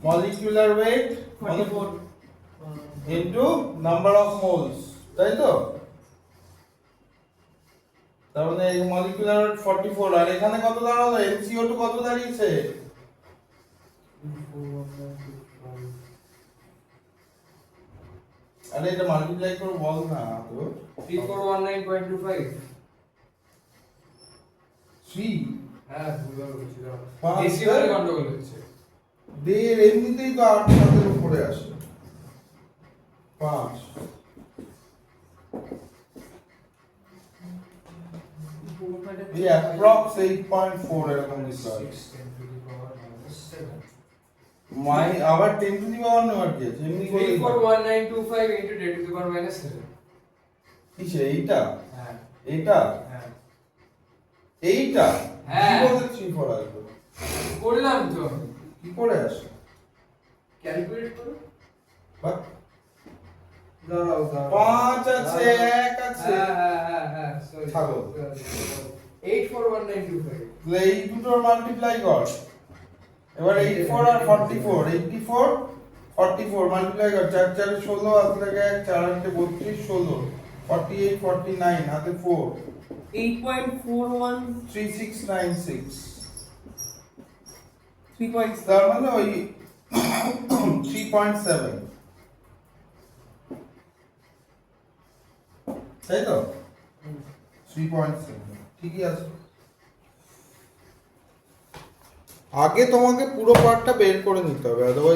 44 into number of moles, তাই তো? তার মানে এই মলিকিউলার ওয়েট 44 আর এখানে কত দাঁড়ালো? NCO2 কত দাঁড়িয়েছে? আরে এটা মাল্টিপ্লাই করে বল না তো। 3419.25 3 হ্যাঁ ভুলভাল বলছি পাঁচ, ডেসিমাল গন্ডগোল হচ্ছে দের এমনিতেই তো 8 7 উপরে আসে 5 এই অ্যাপ্রক্স 8.4 এরকম দিতে হয়। 6 10 to the power minus 7 মাই আবার 10 টু দি পাওয়ার নেওয়ার কি আছে? এমনি করে 341925 into 10 to the power minus 7 কিসে এইটা হ্যাঁ এইটা হ্যাঁ এইটা হ্যাঁ। কি বলে 3 4 আসবে? করলাম তো কি করে আসে? ক্যালকুলেট করো বাহ, দাঁড়াও 5 আছে 1 আছে, হ্যাঁ সরি ছাগল। 841925 তাহলে এই দুটোর মাল্টিপ্লাই কর। এবার 84 আর 44 84 44 মাল্টিপ্লাই কর, 4 4 16 হাতে থেকে 1 4 8 32 16 48 49 হাতে 4 8.41 3696 3.7 তার মানে ওই 3.7, তাই তো? 3.7 ঠিকই আছে। আগে তোমাকে পুরো পার্টটা বের করে নিতে হবে, অথবা